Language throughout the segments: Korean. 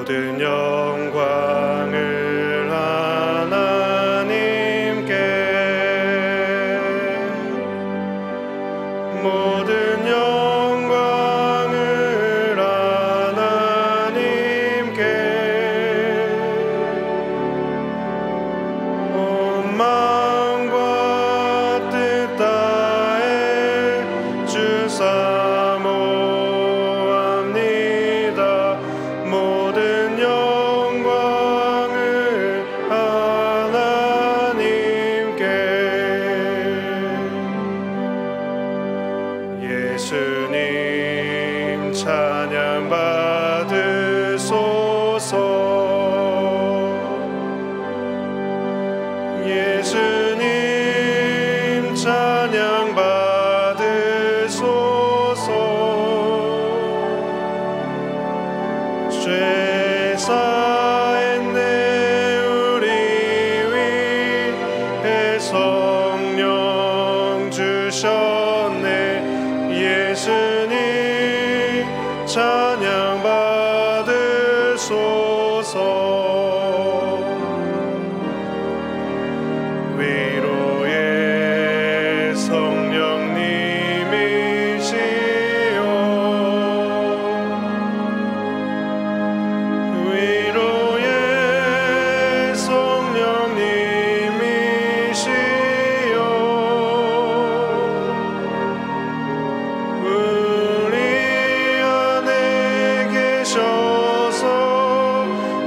모든 영광을 하나님께, 모든 영광을 하나님께, 온 마음과 뜻 다해 주 사모합니다. 모든 영광을 하나님께. 예수님 찬양 받으소서. 예수님 찬양 받으소서. 죄 사했네 우리 위해 성령 주셨네. 예수님 찬양 받으소서. 위로의 성령님이시여, 위로의 성령님이시여, 우리 안에 계셔서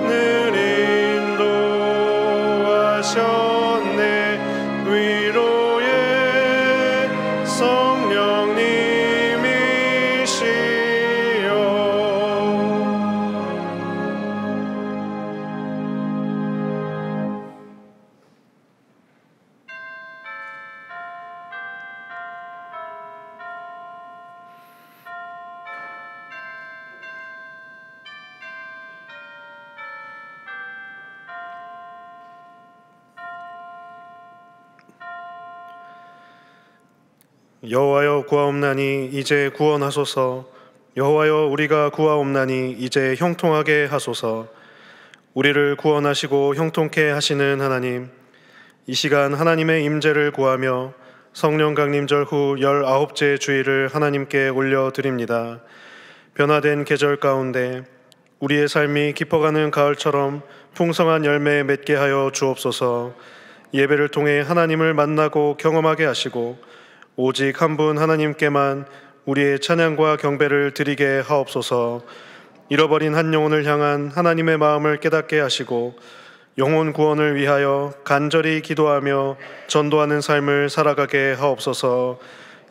늘 인도하셨네. 위로의 성령님이시여. 여호와여 구하옵나니 이제 구원하소서. 여호와여 우리가 구하옵나니 이제 형통하게 하소서. 우리를 구원하시고 형통케 하시는 하나님, 이 시간 하나님의 임재를 구하며 성령 강림절 후 19째 주일을 하나님께 올려드립니다. 변화된 계절 가운데 우리의 삶이 깊어가는 가을처럼 풍성한 열매 맺게 하여 주옵소서. 예배를 통해 하나님을 만나고 경험하게 하시고 오직 한 분 하나님께만 우리의 찬양과 경배를 드리게 하옵소서. 잃어버린 한 영혼을 향한 하나님의 마음을 깨닫게 하시고 영혼 구원을 위하여 간절히 기도하며 전도하는 삶을 살아가게 하옵소서.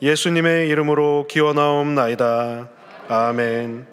예수님의 이름으로 기원하옵나이다. 아멘.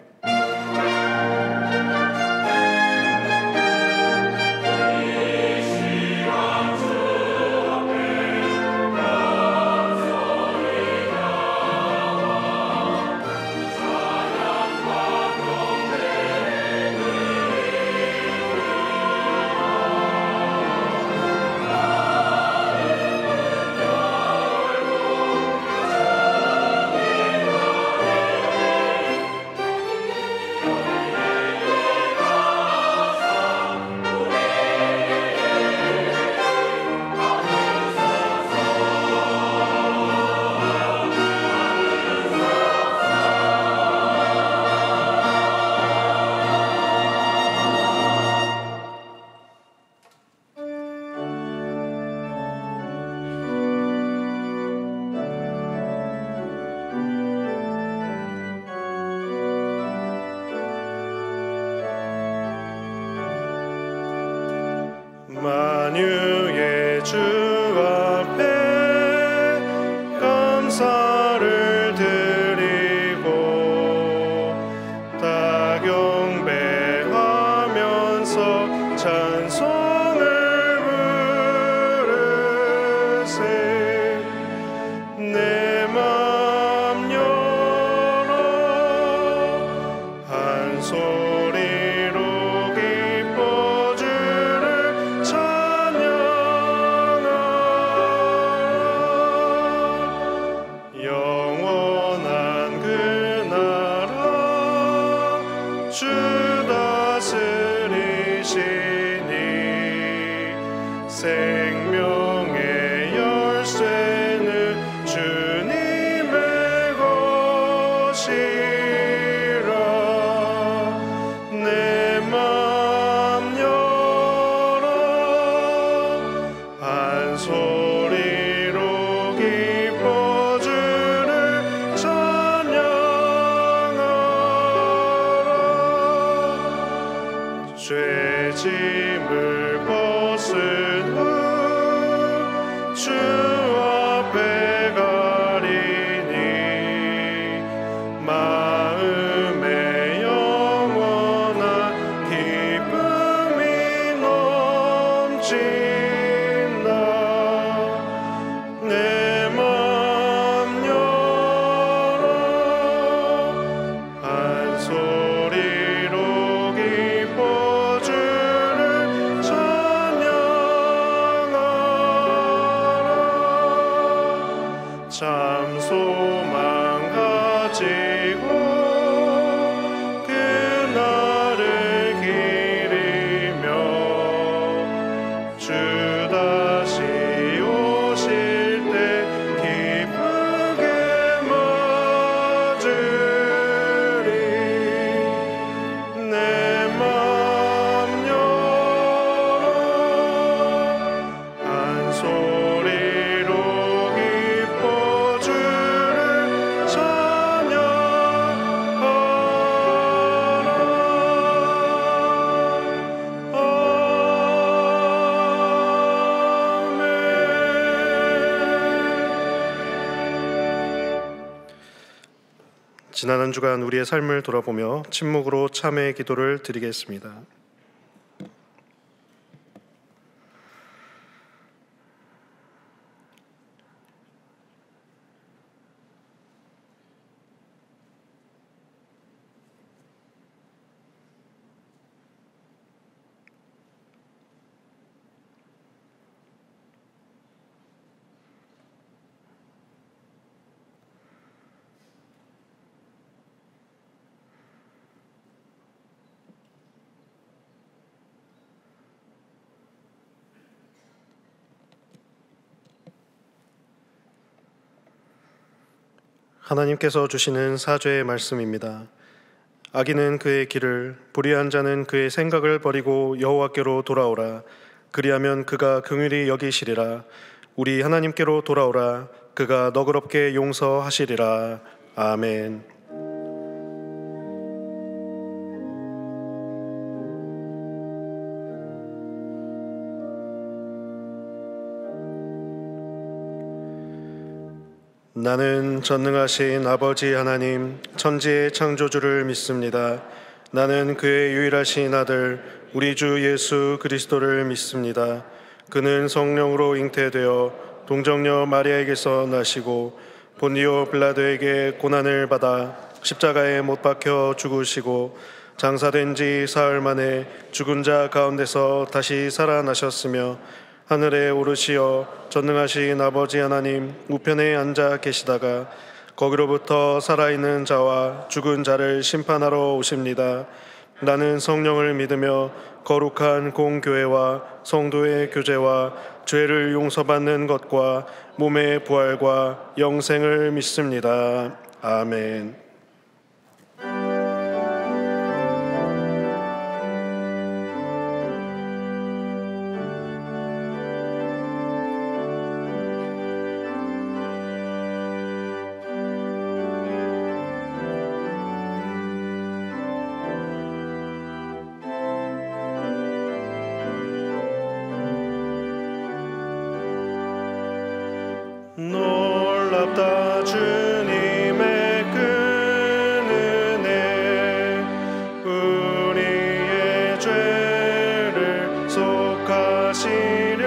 만유의 주 앞에 감사를 드리고 다 경배하면서 찬송을 부르세. 내 맘 열어 한 소리로 기뻐 주를 찬양하라. 영원한 그 나라 주 다스리 주 앞에 가리니 마음에 영원한 기쁨이 넘친다. 내 맘 열어 한 소리로 기뻐 주를 찬양하라. 참 소망 가지고 그날을 기리며 주 다시 오실 때 기쁘게 맞으리. 내 맘 열어 한 소리로 기뻐 주를 지난 한 주간 우리의 삶을 돌아보며 침묵으로 참회의 기도를 드리겠습니다. 하나님께서 주시는 사죄의 말씀입니다. 악인은 그의 길을, 불의한 자는 그의 생각을 버리고 여호와께로 돌아오라. 그리하면 그가 긍휼히 여기시리라. 우리 하나님께로 돌아오라. 그가 너그럽게 용서하시리라. 아멘. 나는 전능하신 아버지 하나님, 천지의 창조주를 믿습니다. 나는 그의 유일하신 아들, 우리 주 예수 그리스도를 믿습니다. 그는 성령으로 잉태되어 동정녀 마리아에게서 나시고 본디오 빌라도에게 고난을 받아 십자가에 못 박혀 죽으시고 장사된 지 사흘 만에 죽은 자 가운데서 다시 살아나셨으며 하늘에 오르시어 전능하신 아버지 하나님 우편에 앉아 계시다가 거기로부터 살아있는 자와 죽은 자를 심판하러 오십니다. 나는 성령을 믿으며 거룩한 공교회와 성도의 교제와 죄를 용서받는 것과 몸의 부활과 영생을 믿습니다. 아멘. 놀랍다 주님의 큰 은혜, 우리의 죄를 속하시려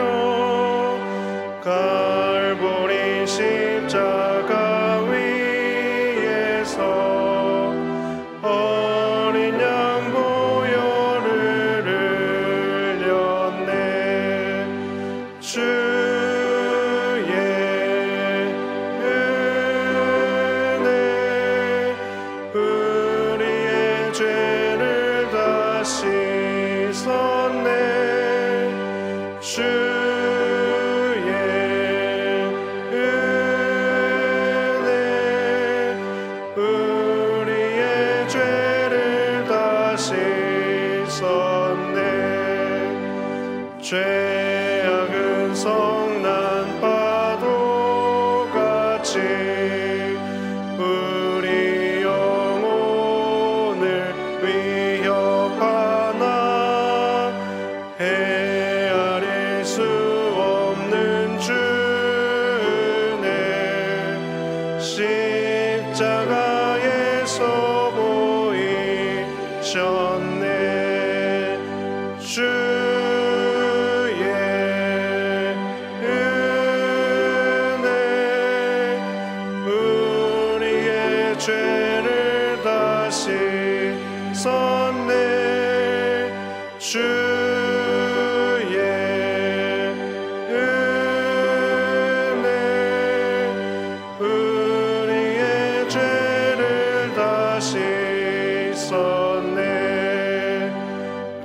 갈보리 십자가 위에서 어린 양 보혈을 흘렸네. 우리의 죄를 다 씻었네. 주의 은혜 십자가에서 보이셨네. 주의 은혜 우리의 죄를 다시 썼네. 주의 은혜 우리의 죄를 다시 썼네.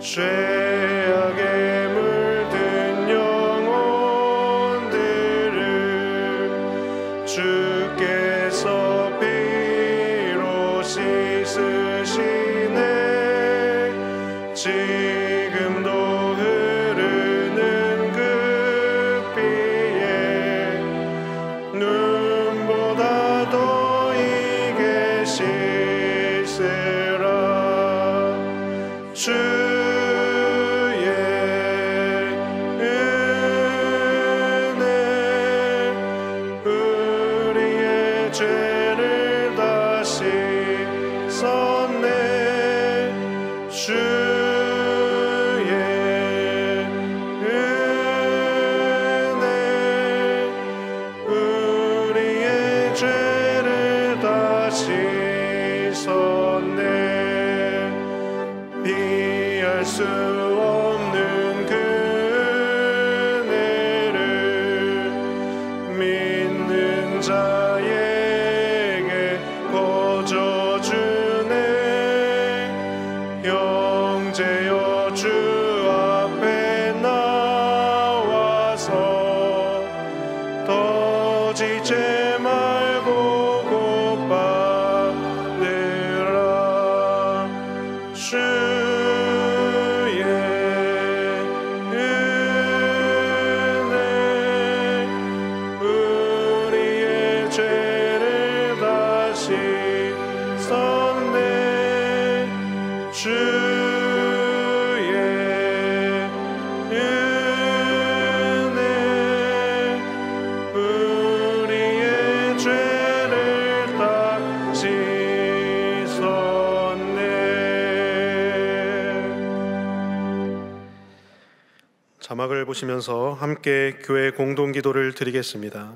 죄악에 물든 영혼들을 주께서 피로 씻으시네. 지금도 흐르는 그 피에 눈보다 더 이게 씻으라. 주의 은혜 우리의 죄를 다시 썼네. 주의 은혜 우리의 죄를 다시 썼네. 피할 수 없는 그 은혜를 믿는 자에게 거저주네. 형제여 주 앞에 나와서 더 지체 말고 곧 받으라. 주의 은혜 우리의 죄를 다시 썼네. 주의 은혜 우리의 죄를 다시 썼네. 자막을 보시면서 함께 교회 공동기도를 드리겠습니다.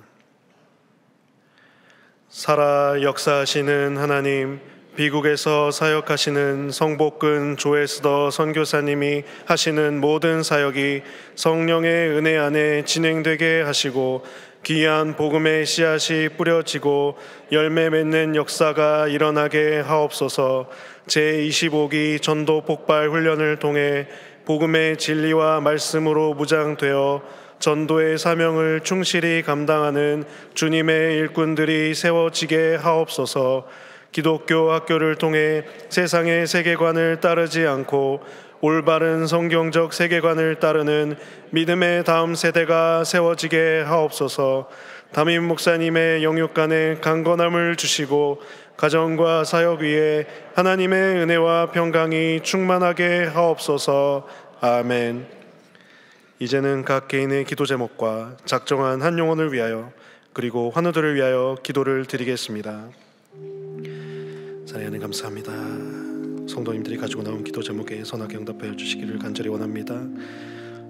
살아 역사하시는 하나님, 미국에서 사역하시는 성복근 조에스더 선교사님이 하시는 모든 사역이 성령의 은혜 안에 진행되게 하시고 귀한 복음의 씨앗이 뿌려지고 열매 맺는 역사가 일어나게 하옵소서. 제25기 전도 폭발 훈련을 통해 복음의 진리와 말씀으로 무장되어 전도의 사명을 충실히 감당하는 주님의 일꾼들이 세워지게 하옵소서. 기독교 학교를 통해 세상의 세계관을 따르지 않고 올바른 성경적 세계관을 따르는 믿음의 다음 세대가 세워지게 하옵소서. 담임 목사님의 영육간에 강건함을 주시고 가정과 사역 위에 하나님의 은혜와 평강이 충만하게 하옵소서. 아멘. 이제는 각 개인의 기도 제목과 작정한 한 영혼을 위하여 그리고 환우들을 위하여 기도를 드리겠습니다. 하나님 감사합니다. 성도님들이 가지고 나온 기도 제목에 선하게 응답하여 주시기를 간절히 원합니다.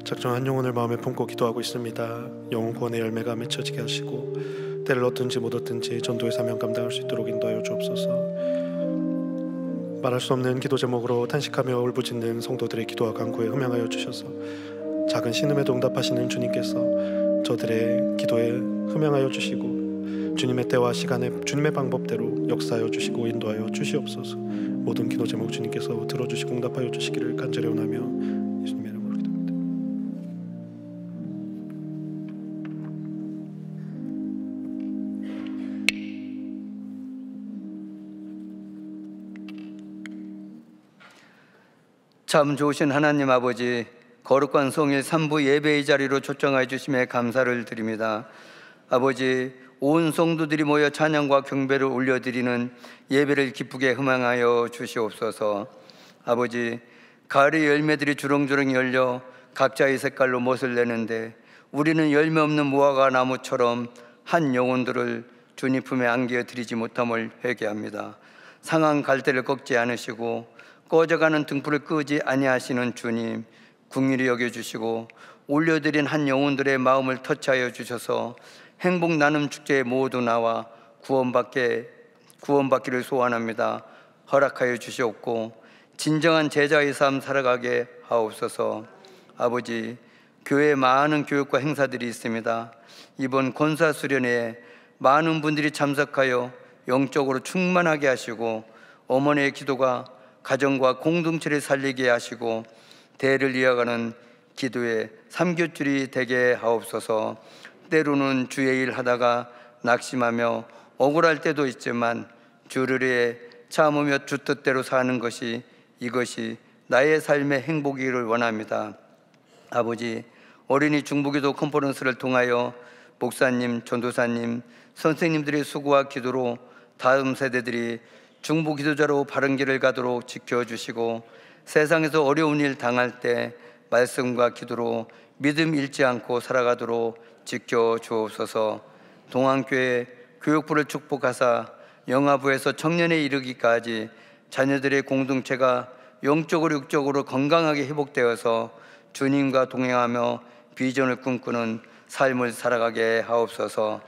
작정한 영혼을 마음에 품고 기도하고 있습니다. 영혼 구원의 열매가 맺혀지게 하시고 때를 얻든지 못 얻든지 전도의 사명 감당할 수 있도록 인도하여 주옵소서. 말할 수 없는 기도 제목으로 탄식하며 울부짖는 성도들의 기도와 간구에 흠양하여 주셔서 작은 신음에도 응답하시는 주님께서 저들의 기도에 흠양하여 주시고 주님의 때와 시간에 주님의 방법대로 역사하여 주시고 인도하여 주시옵소서. 모든 기도 제목 주님께서 들어주시고 응답하여 주시기를 간절히 원하며 예수님의 이름으로 기도합니다. 참 좋으신 하나님 아버지, 거룩한 성일 3부 예배의 자리로 초청하여 주심에 감사를 드립니다. 아버지, 온 성도들이 모여 찬양과 경배를 올려드리는 예배를 기쁘게 흠양하여 주시옵소서. 아버지, 가을의 열매들이 주렁주렁 열려 각자의 색깔로 멋을 내는데 우리는 열매 없는 무화과 나무처럼 한 영혼들을 주님 품에 안겨 드리지 못함을 회개합니다. 상한 갈대를 꺾지 않으시고 꺼져가는 등불을 끄지 아니하시는 주님, 긍휼히 여겨주시고 올려드린 한 영혼들의 마음을 터치하여 주셔서 행복 나눔 축제에 모두 나와 구원받기를 소원합니다. 허락하여 주시옵고 진정한 제자의 삶 살아가게 하옵소서. 아버지, 교회에 많은 교육과 행사들이 있습니다. 이번 권사 수련회에 많은 분들이 참석하여 영적으로 충만하게 하시고 어머니의 기도가 가정과 공동체를 살리게 하시고 대를 이어가는 기도의 삼귑줄이 되게 하옵소서. 때로는 주의 일 하다가 낙심하며 억울할 때도 있지만 주를 위해 참으며 주 뜻대로 사는 것이 이것이 나의 삶의 행복이기를 원합니다. 아버지, 어린이 중보기도 컨퍼런스를 통하여 목사님, 전도사님, 선생님들의 수고와 기도로 다음 세대들이 중보기도자로 바른 길을 가도록 지켜주시고 세상에서 어려운 일 당할 때 말씀과 기도로 믿음 잃지 않고 살아가도록 지켜주옵소서. 동안교회 교육부를 축복하사 영아부에서 청년에 이르기까지 자녀들의 공동체가 영적으로 육적으로 건강하게 회복되어서 주님과 동행하며 비전을 꿈꾸는 삶을 살아가게 하옵소서.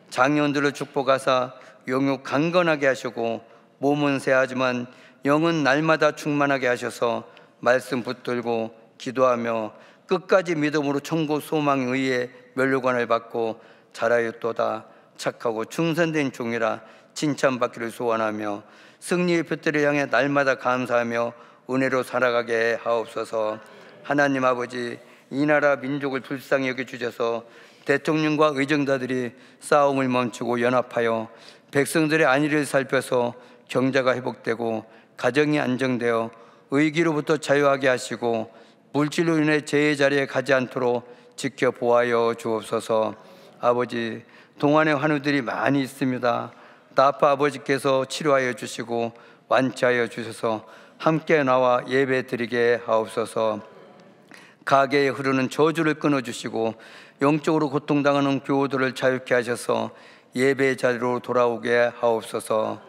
장년들을 축복하사 영육 강건하게 하시고 몸은 새하지만 영은 날마다 충만하게 하셔서 말씀 붙들고 기도하며 끝까지 믿음으로 천국 소망 의의 면류관을 받고 자라였도다. 착하고 충성된 종이라 칭찬받기를 소원하며 승리의 표대를 향해 날마다 감사하며 은혜로 살아가게 하옵소서. 하나님 아버지, 이 나라 민족을 불쌍히 여겨주셔서 대통령과 의정자들이 싸움을 멈추고 연합하여 백성들의 안위를 살펴서 경제가 회복되고 가정이 안정되어 의기로부터 자유하게 하시고 물질로 인해 재해 자리에 가지 않도록 지켜보아여 주옵소서. 아버지, 동안의 환우들이 많이 있습니다. 나파 아버지께서 치료하여 주시고 완치하여 주셔서 함께 나와 예배 드리게 하옵소서. 가게에 흐르는 저주를 끊어주시고 영적으로 고통당하는 교우들을 자유케 하셔서 예배 자리로 돌아오게 하옵소서.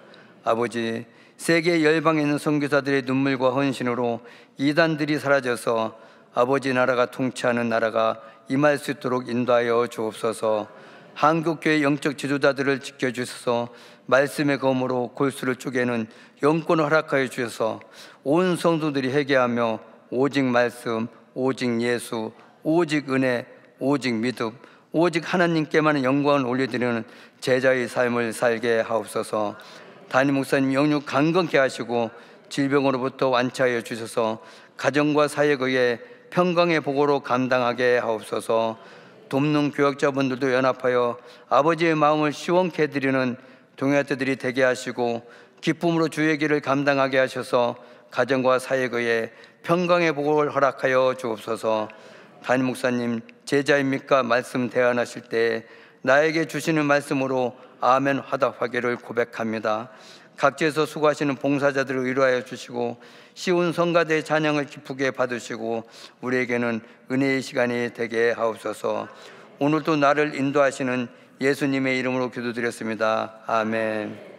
아버지, 세계 열방에 있는 선교사들의 눈물과 헌신으로 이단들이 사라져서 아버지 나라가 통치하는 나라가 임할 수 있도록 인도하여 주옵소서. 한국교회 영적 지도자들을 지켜주셔서 말씀의 검으로 골수를 쪼개는 영권을 허락하여 주셔서 온 성도들이 회개하며 오직 말씀, 오직 예수, 오직 은혜, 오직 믿음, 오직 하나님께만 영광을 올려드리는 제자의 삶을 살게 하옵소서. 담임 목사님 영육 강건케 하시고 질병으로부터 완치하여 주셔서 가정과 사역의 평강의 복으로 감당하게 하옵소서. 돕는 교역자분들도 연합하여 아버지의 마음을 시원케 해드리는 동역자들이 되게 하시고 기쁨으로 주의 길을 감당하게 하셔서 가정과 사역의 평강의 복을 허락하여 주옵소서. 담임 목사님 제자입니까? 말씀 대안하실 때 나에게 주시는 말씀으로 아멘 화답하기를 고백합니다. 각지에서 수고하시는 봉사자들을 위로하여 주시고 시온 성가대의 찬양을 기쁘게 받으시고 우리에게는 은혜의 시간이 되게 하옵소서. 오늘도 나를 인도하시는 예수님의 이름으로 기도드렸습니다. 아멘.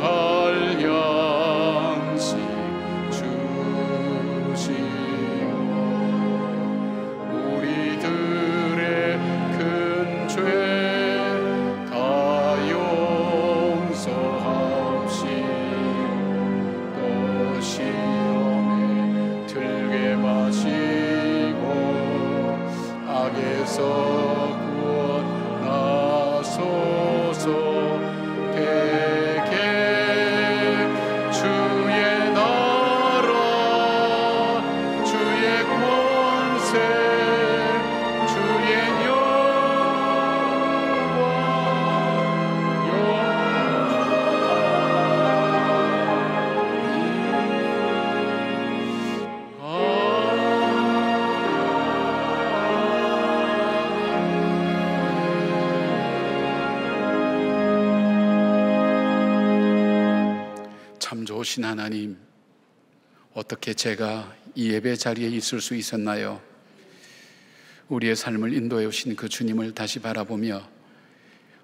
일용할 보신 하나님, 어떻게 제가 이 예배 자리에 있을 수 있었나요? 우리의 삶을 인도해 오신 그 주님을 다시 바라보며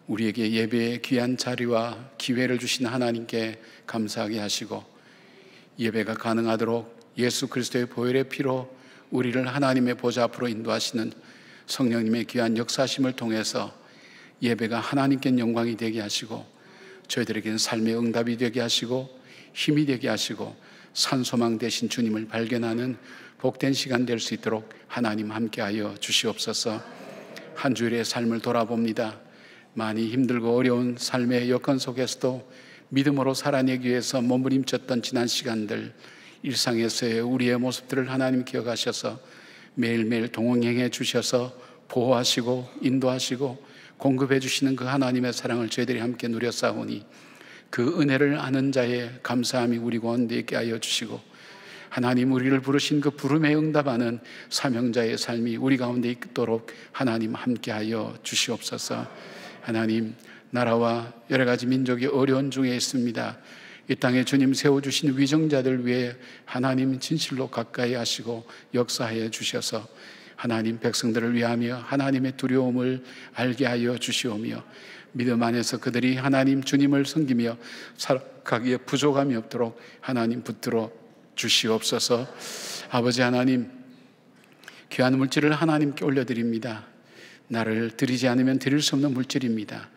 우리에게 예배의 귀한 자리와 기회를 주신 하나님께 감사하게 하시고, 예배가 가능하도록 예수 그리스도의 보혈의 피로 우리를 하나님의 보좌 앞으로 인도하시는 성령님의 귀한 역사심을 통해서 예배가 하나님께 영광이 되게 하시고, 저희들에게는 삶의 응답이 되게 하시고, 힘이 되게 하시고, 산소망 되신 주님을 발견하는 복된 시간 될 수 있도록 하나님 함께하여 주시옵소서. 한 주일의 삶을 돌아봅니다. 많이 힘들고 어려운 삶의 여건 속에서도 믿음으로 살아내기 위해서 몸부림쳤던 지난 시간들, 일상에서의 우리의 모습들을 하나님 기억하셔서 매일매일 동행해 주셔서 보호하시고 인도하시고 공급해 주시는 그 하나님의 사랑을 저희들이 함께 누렸사오니, 그 은혜를 아는 자의 감사함이 우리 가운데 있게 하여 주시고, 하나님 우리를 부르신 그 부름에 응답하는 사명자의 삶이 우리 가운데 있도록 하나님 함께하여 주시옵소서. 하나님, 나라와 여러 가지 민족이 어려운 중에 있습니다. 이 땅에 주님 세워주신 위정자들 위해 하나님 진실로 가까이 하시고 역사하여 주셔서 하나님 백성들을 위하며 하나님의 두려움을 알게 하여 주시오며, 믿음 안에서 그들이 하나님 주님을 섬기며 살아가기에 부족함이 없도록 하나님 붙들어 주시옵소서. 아버지 하나님, 귀한 물질을 하나님께 올려드립니다. 나를 드리지 않으면 드릴 수 없는 물질입니다.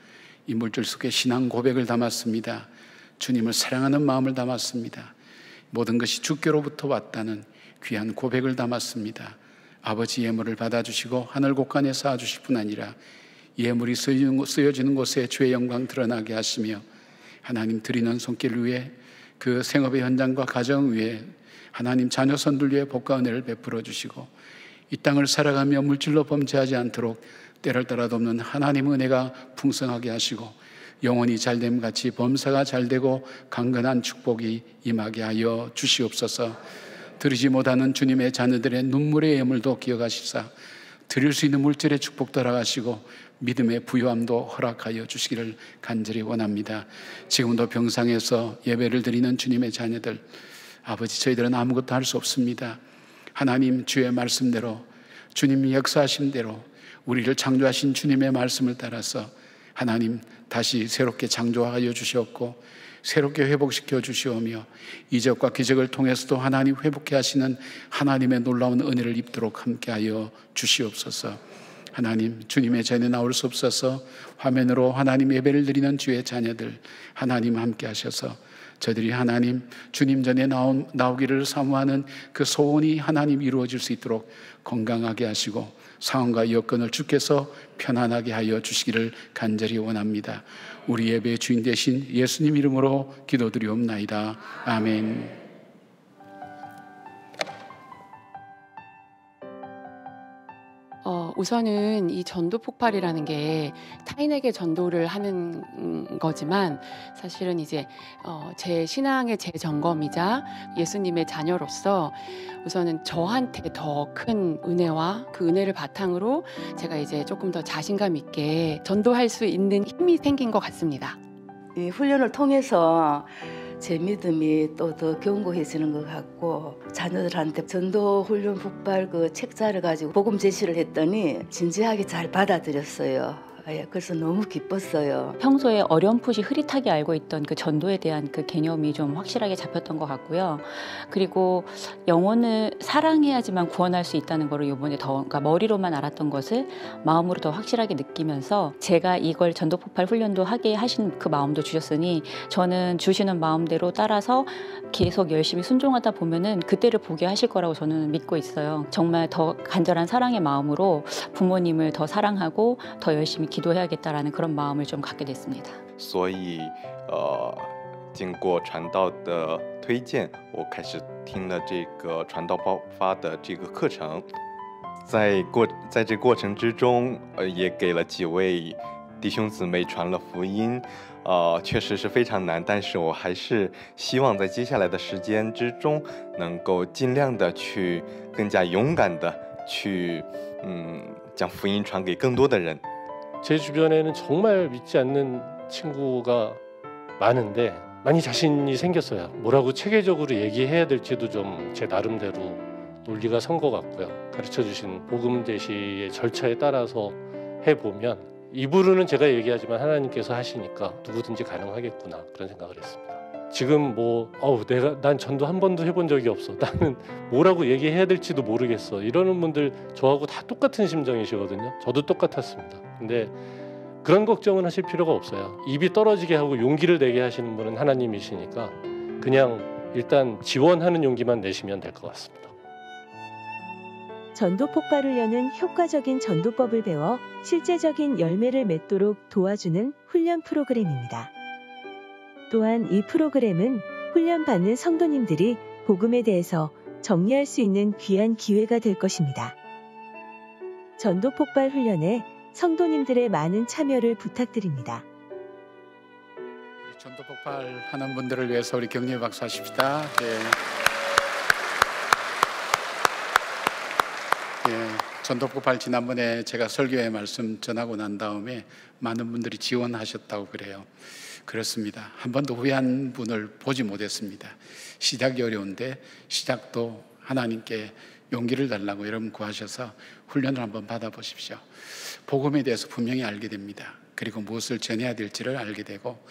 이 물질 속에 신앙 고백을 담았습니다. 주님을 사랑하는 마음을 담았습니다. 모든 것이 주께로부터 왔다는 귀한 고백을 담았습니다. 아버지, 예물을 받아주시고 하늘 곳간에 쌓아주실 뿐 아니라 예물이 쓰여지는 곳에 주의 영광 드러나게 하시며, 하나님 드리는 손길 위에 그 생업의 현장과 가정 위에 하나님 자녀 선들 위에 복과 은혜를 베풀어 주시고, 이 땅을 살아가며 물질로 범죄하지 않도록 때를 따라도 없는 하나님 은혜가 풍성하게 하시고, 영혼이 잘됨 같이 범사가 잘되고 강건한 축복이 임하게 하여 주시옵소서. 드리지 못하는 주님의 자녀들의 눈물의 예물도 기억하시사 드릴 수 있는 물질의 축복도 허락하시고 믿음의 부유함도 허락하여 주시기를 간절히 원합니다. 지금도 병상에서 예배를 드리는 주님의 자녀들, 아버지, 저희들은 아무것도 할 수 없습니다. 하나님 주의 말씀대로, 주님이 역사하신 대로 우리를 창조하신 주님의 말씀을 따라서 하나님 다시 새롭게 창조하여 주시었고 새롭게 회복시켜 주시오며, 이적과 기적을 통해서도 하나님 회복해 하시는 하나님의 놀라운 은혜를 입도록 함께하여 주시옵소서. 하나님, 주님의 전에 나올 수 없어서 화면으로 하나님 예배를 드리는 주의 자녀들 하나님 함께 하셔서 저희들이 하나님 주님 전에 나오기를 사모하는 그 소원이 하나님 이루어질 수 있도록 건강하게 하시고 상황과 여건을 주께서 편안하게 하여 주시기를 간절히 원합니다. 우리 예배의 주인 되신 예수님 이름으로 기도드리옵나이다. 아멘. 우선은 이 전도 폭발이라는 게 타인에게 전도를 하는 거지만, 사실은 이제 제 신앙의 재점검이자 예수님의 자녀로서 우선은 저한테 더 큰 은혜와 그 은혜를 바탕으로 제가 이제 조금 더 자신감 있게 전도할 수 있는 힘이 생긴 것 같습니다. 이 훈련을 통해서 제 믿음이 또 더 견고해지는 것 같고, 자녀들한테 전도 훈련 북발 그 책자를 가지고 복음 제시를 했더니 진지하게 잘 받아들였어요. 그래서 너무 기뻤어요. 평소에 어렴풋이 흐릿하게 알고 있던 그 전도에 대한 그 개념이 좀 확실하게 잡혔던 것 같고요. 그리고 영혼을 사랑해야지만 구원할 수 있다는 거를 이번에 더, 그러니까 머리로만 알았던 것을 마음으로 더 확실하게 느끼면서, 제가 이걸 전도 폭발 훈련도 하게 하신 그 마음도 주셨으니 저는 주시는 마음대로 따라서 계속 열심히 순종하다 보면은 그때를 보게 하실 거라고 저는 믿고 있어요. 정말 더 간절한 사랑의 마음으로 부모님을 더 사랑하고 더 열심히 기도해야겠다라는 그런 마음을 좀 갖게 됐습니다. 所以经过传道的推荐，我开始听了这个传道爆发的这个课程。在这过程之中，也给了几位弟兄姊妹传了福音，确实是非常难，但是我还是希望在接下来的时间之中，能够尽量的去更加勇敢的去将福音传给更多的人。 제 주변에는 정말 믿지 않는 친구가 많은데 많이 자신이 생겼어요. 뭐라고 체계적으로 얘기해야 될지도 좀 제 나름대로 논리가 선 것 같고요. 가르쳐주신 복음 제시의 절차에 따라서 해보면 이 부분은 제가 얘기하지만 하나님께서 하시니까 누구든지 가능하겠구나 그런 생각을 했습니다. 지금 난 전도 한 번도 해본 적이 없어. 나는 뭐라고 얘기해야 될지도 모르겠어. 이러는 분들 저하고 다 똑같은 심정이시거든요. 저도 똑같았습니다. 근데 그런 걱정은 하실 필요가 없어요. 입이 떨어지게 하고 용기를 내게 하시는 분은 하나님이시니까 그냥 일단 지원하는 용기만 내시면 될 것 같습니다. 전도 폭발 훈련은 효과적인 전도법을 배워 실제적인 열매를 맺도록 도와주는 훈련 프로그램입니다. 또한 이 프로그램은 훈련받는 성도님들이 복음에 대해서 정리할 수 있는 귀한 기회가 될 것입니다. 전도 폭발 훈련에 성도님들의 많은 참여를 부탁드립니다. 전도 폭발하는 분들을 위해서 우리 격려의 박수 하십시다. 네. 예, 전도 폭발 지난번에 제가 설교의 말씀 전하고 난 다음에 많은 분들이 지원하셨다고 그래요. 그렇습니다. 한 번도 후회한 분을 보지 못했습니다. 시작이 어려운데 시작도 하나님께 용기를 달라고 여러분 구하셔서 훈련을 한번 받아보십시오. 복음에 대해서 분명히 알게 됩니다. 그리고 무엇을 전해야 될지를 알게 되고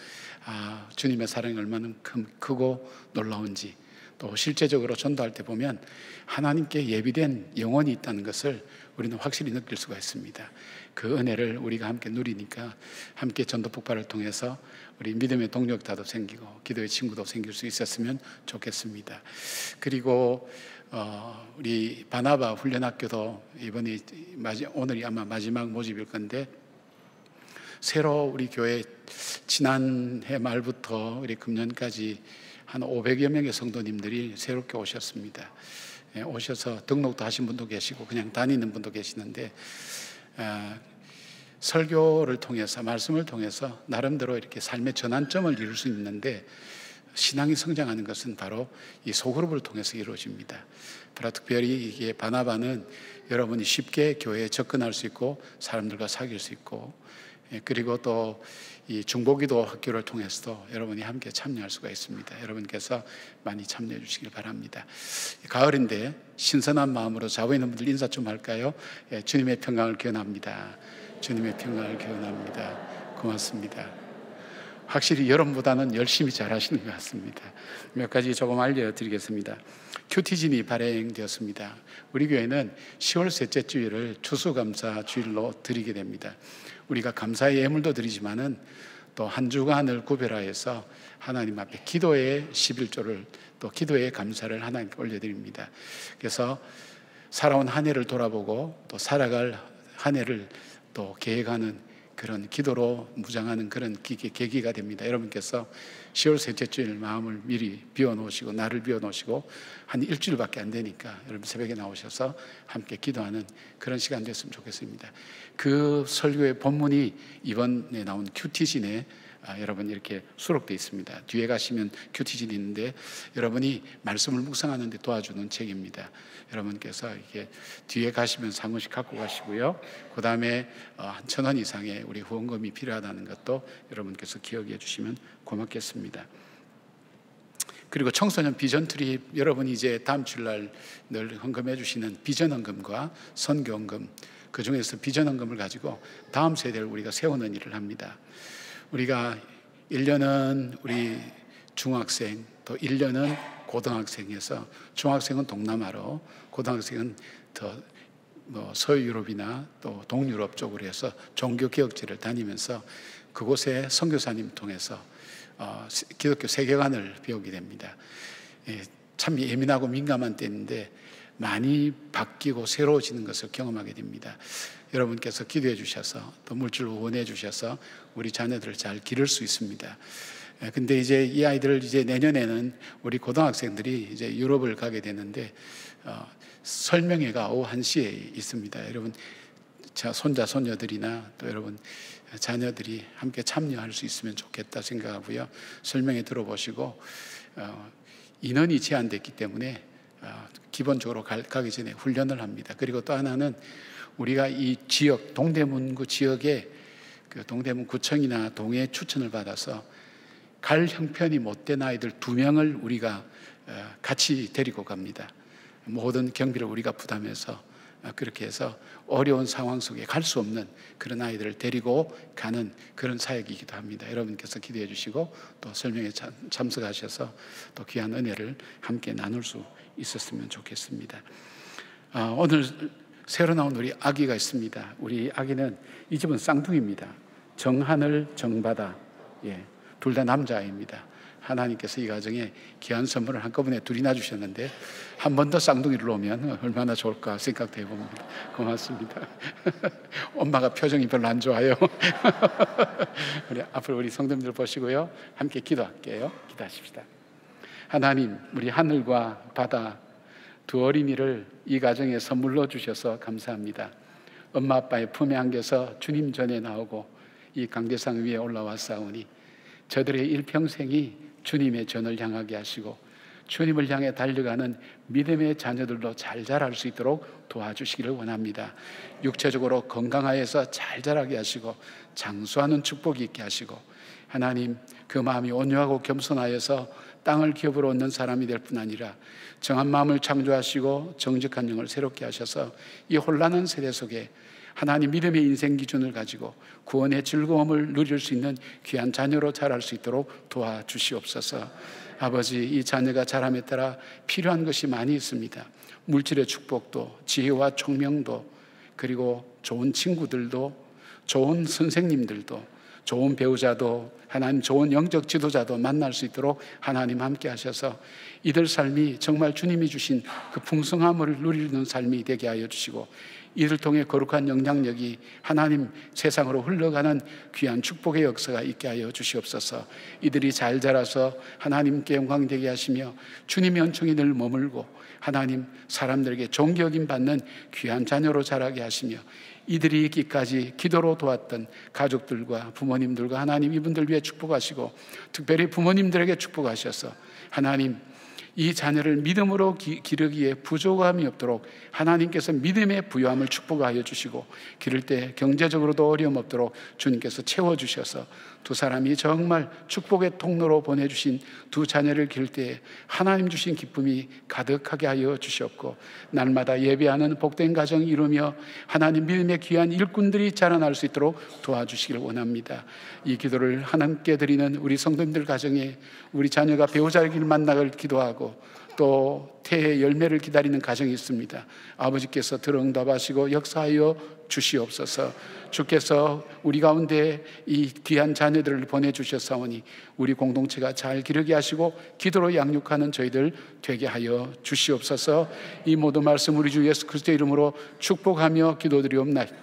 주님의 사랑이 얼마나 크고 놀라운지, 또 실제적으로 전도할 때 보면 하나님께 예비된 영혼이 있다는 것을 우리는 확실히 느낄 수가 있습니다. 그 은혜를 우리가 함께 누리니까 함께 전도 폭발을 통해서 우리 믿음의 동력자도 생기고 기도의 친구도 생길 수 있었으면 좋겠습니다. 그리고 우리 바나바 훈련학교도 이번이 오늘이 아마 마지막 모집일 건데, 새로 우리 교회 지난해 말부터 우리 금년까지 한 500여 명의 성도님들이 새롭게 오셨습니다. 오셔서 등록도 하신 분도 계시고 그냥 다니는 분도 계시는데, 설교를 통해서, 말씀을 통해서 나름대로 이렇게 삶의 전환점을 이룰 수 있는데, 신앙이 성장하는 것은 바로 이 소그룹을 통해서 이루어집니다. 바로 특별히 이게 바나바는 여러분이 쉽게 교회에 접근할 수 있고 사람들과 사귈 수 있고, 그리고 또 이 중보기도 학교를 통해서도 여러분이 함께 참여할 수가 있습니다. 여러분께서 많이 참여해 주시길 바랍니다. 가을인데 신선한 마음으로 자고 있는 분들 인사 좀 할까요? 주님의 평강을 기원합니다. 주님의 평강을 기원합니다. 고맙습니다. 확실히 여러분보다는 열심히 잘하시는 것 같습니다. 몇 가지 조금 알려드리겠습니다. 큐티진이 발행되었습니다. 우리 교회는 10월 셋째 주일을 추수감사 주일로 드리게 됩니다. 우리가 감사의 예물도 드리지만은 또 한 주간을 구별하여서 하나님 앞에 기도의 11조를, 또 기도의 감사를 하나님께 올려드립니다. 그래서 살아온 한 해를 돌아보고 또 살아갈 한 해를 또 계획하는 그런 기도로 무장하는 그런 계기가 됩니다. 여러분께서 10월 셋째 주일 마음을 미리 비워놓으시고, 날을 비워놓으시고, 한 일주일밖에 안 되니까 여러분 새벽에 나오셔서 함께 기도하는 그런 시간 됐으면 좋겠습니다. 그 설교의 본문이 이번에 나온 큐티진에 여러분 이렇게 수록되어 있습니다. 뒤에 가시면 큐티진이 있는데 여러분이 말씀을 묵상하는 데 도와주는 책입니다. 여러분께서 이게 뒤에 가시면 한 권씩 갖고 가시고요. 그 다음에 1,000원 이상의 우리 후원금이 필요하다는 것도 여러분께서 기억해 주시면 고맙겠습니다. 그리고 청소년 비전 트립, 여러분이 이제 다음 주일날 늘 헌금해 주시는 비전 헌금과 선교 헌금, 그 중에서 비전 헌금을 가지고 다음 세대를 우리가 세우는 일을 합니다. 우리가 1년은 우리 중학생, 또 1년은 고등학생에서, 중학생은 동남아로, 고등학생은 더 서유럽이나 또 동유럽 쪽으로 해서 종교개혁지를 다니면서 그곳에 선교사님 통해서 기독교 세계관을 배우게 됩니다. 참 예민하고 민감한 때인데 많이 바뀌고 새로워지는 것을 경험하게 됩니다. 여러분께서 기도해 주셔서 또 물질 후원해 주셔서 우리 자녀들을 잘 기를 수 있습니다. 근데 이제 이 아이들 이제 내년에는 우리 고등학생들이 이제 유럽을 가게 되는데 설명회가 오후 1시에 있습니다. 여러분 손자 손녀들이나 또 여러분 자녀들이 함께 참여할 수 있으면 좋겠다 생각하고요. 설명회 들어보시고 인원이 제한됐기 때문에 기본적으로 가기 전에 훈련을 합니다. 그리고 또 하나는 우리가 이 지역 동대문구 지역에 그 동대문 구청이나 동의 추천을 받아서 갈 형편이 못된 아이들 2명을 우리가 같이 데리고 갑니다. 모든 경비를 우리가 부담해서 그렇게 해서 어려운 상황 속에 갈 수 없는 그런 아이들을 데리고 가는 그런 사역이기도 합니다. 여러분께서 기도해 주시고 또 설명에 참석하셔서 또 귀한 은혜를 함께 나눌 수 있었으면 좋겠습니다. 오늘 새로 나온 우리 아기가 있습니다. 우리 아기는 이 집은 쌍둥이입니다. 정하늘, 정바다, 둘 다 남자아이입니다. 하나님께서 이 가정에 귀한 선물을 한꺼번에 둘이 놔주셨는데 한 번 더 쌍둥이를 놓으면 얼마나 좋을까 생각도 해봅니다. 고맙습니다. 엄마가 표정이 별로 안 좋아요. 앞으로 우리 성도님들 보시고요, 함께 기도할게요. 기도하십시다. 하나님, 우리 하늘과 바다 두 어린이를 이 가정에 선물로 주셔서 감사합니다. 엄마 아빠의 품에 안겨서 주님 전에 나오고 이 강대상 위에 올라왔사오니 저들의 일평생이 주님의 전을 향하게 하시고 주님을 향해 달려가는 믿음의 자녀들로 잘 자랄 수 있도록 도와주시기를 원합니다. 육체적으로 건강하여서 잘 자라게 하시고 장수하는 축복이 있게 하시고, 하나님, 그 마음이 온유하고 겸손하여서 땅을 기업으로 얻는 사람이 될 뿐 아니라 정한 마음을 창조하시고 정직한 영을 새롭게 하셔서 이 혼란한 세대 속에 하나님 믿음의 인생 기준을 가지고 구원의 즐거움을 누릴 수 있는 귀한 자녀로 자랄 수 있도록 도와주시옵소서. 아버지, 이 자녀가 자람에 따라 필요한 것이 많이 있습니다. 물질의 축복도, 지혜와 총명도, 그리고 좋은 친구들도, 좋은 선생님들도, 좋은 배우자도, 하나님 좋은 영적 지도자도 만날 수 있도록 하나님 함께 하셔서 이들 삶이 정말 주님이 주신 그 풍성함을 누리는 삶이 되게 하여 주시고, 이들 통해 거룩한 영향력이 하나님 세상으로 흘러가는 귀한 축복의 역사가 있게 하여 주시옵소서. 이들이 잘 자라서 하나님께 영광되게 하시며 주님의 은총이 늘 머물고 하나님 사람들에게 존경임 받는 귀한 자녀로 자라게 하시며, 이들이 있기까지 기도로 도왔던 가족들과 부모님들과 하나님 이분들 위해 축복하시고 특별히 부모님들에게 축복하셔서 하나님 이 자녀를 믿음으로 기르기에 부족함이 없도록 하나님께서 믿음의 부요함을 축복하여 주시고, 기를 때 경제적으로도 어려움 없도록 주님께서 채워주셔서 두 사람이 정말 축복의 통로로 보내주신 두 자녀를 기를 때 하나님 주신 기쁨이 가득하게 하여 주시옵고, 날마다 예배하는 복된 가정 이루며 하나님 믿음의 귀한 일꾼들이 자라날 수 있도록 도와주시기를 원합니다. 이 기도를 하나님께 드리는 우리 성도님들 가정에 우리 자녀가 배우자를 만나길 기도하고 또 태의 열매를 기다리는 가정이 있습니다. 아버지께서 들어응답하시고 역사하여 주시옵소서. 주께서 우리 가운데 이 귀한 자녀들을 보내주셨사오니 우리 공동체가 잘 기르게 하시고 기도로 양육하는 저희들 되게 하여 주시옵소서. 이 모든 말씀 우리 주 예수 그리스도의 이름으로 축복하며 기도드리옵나이다.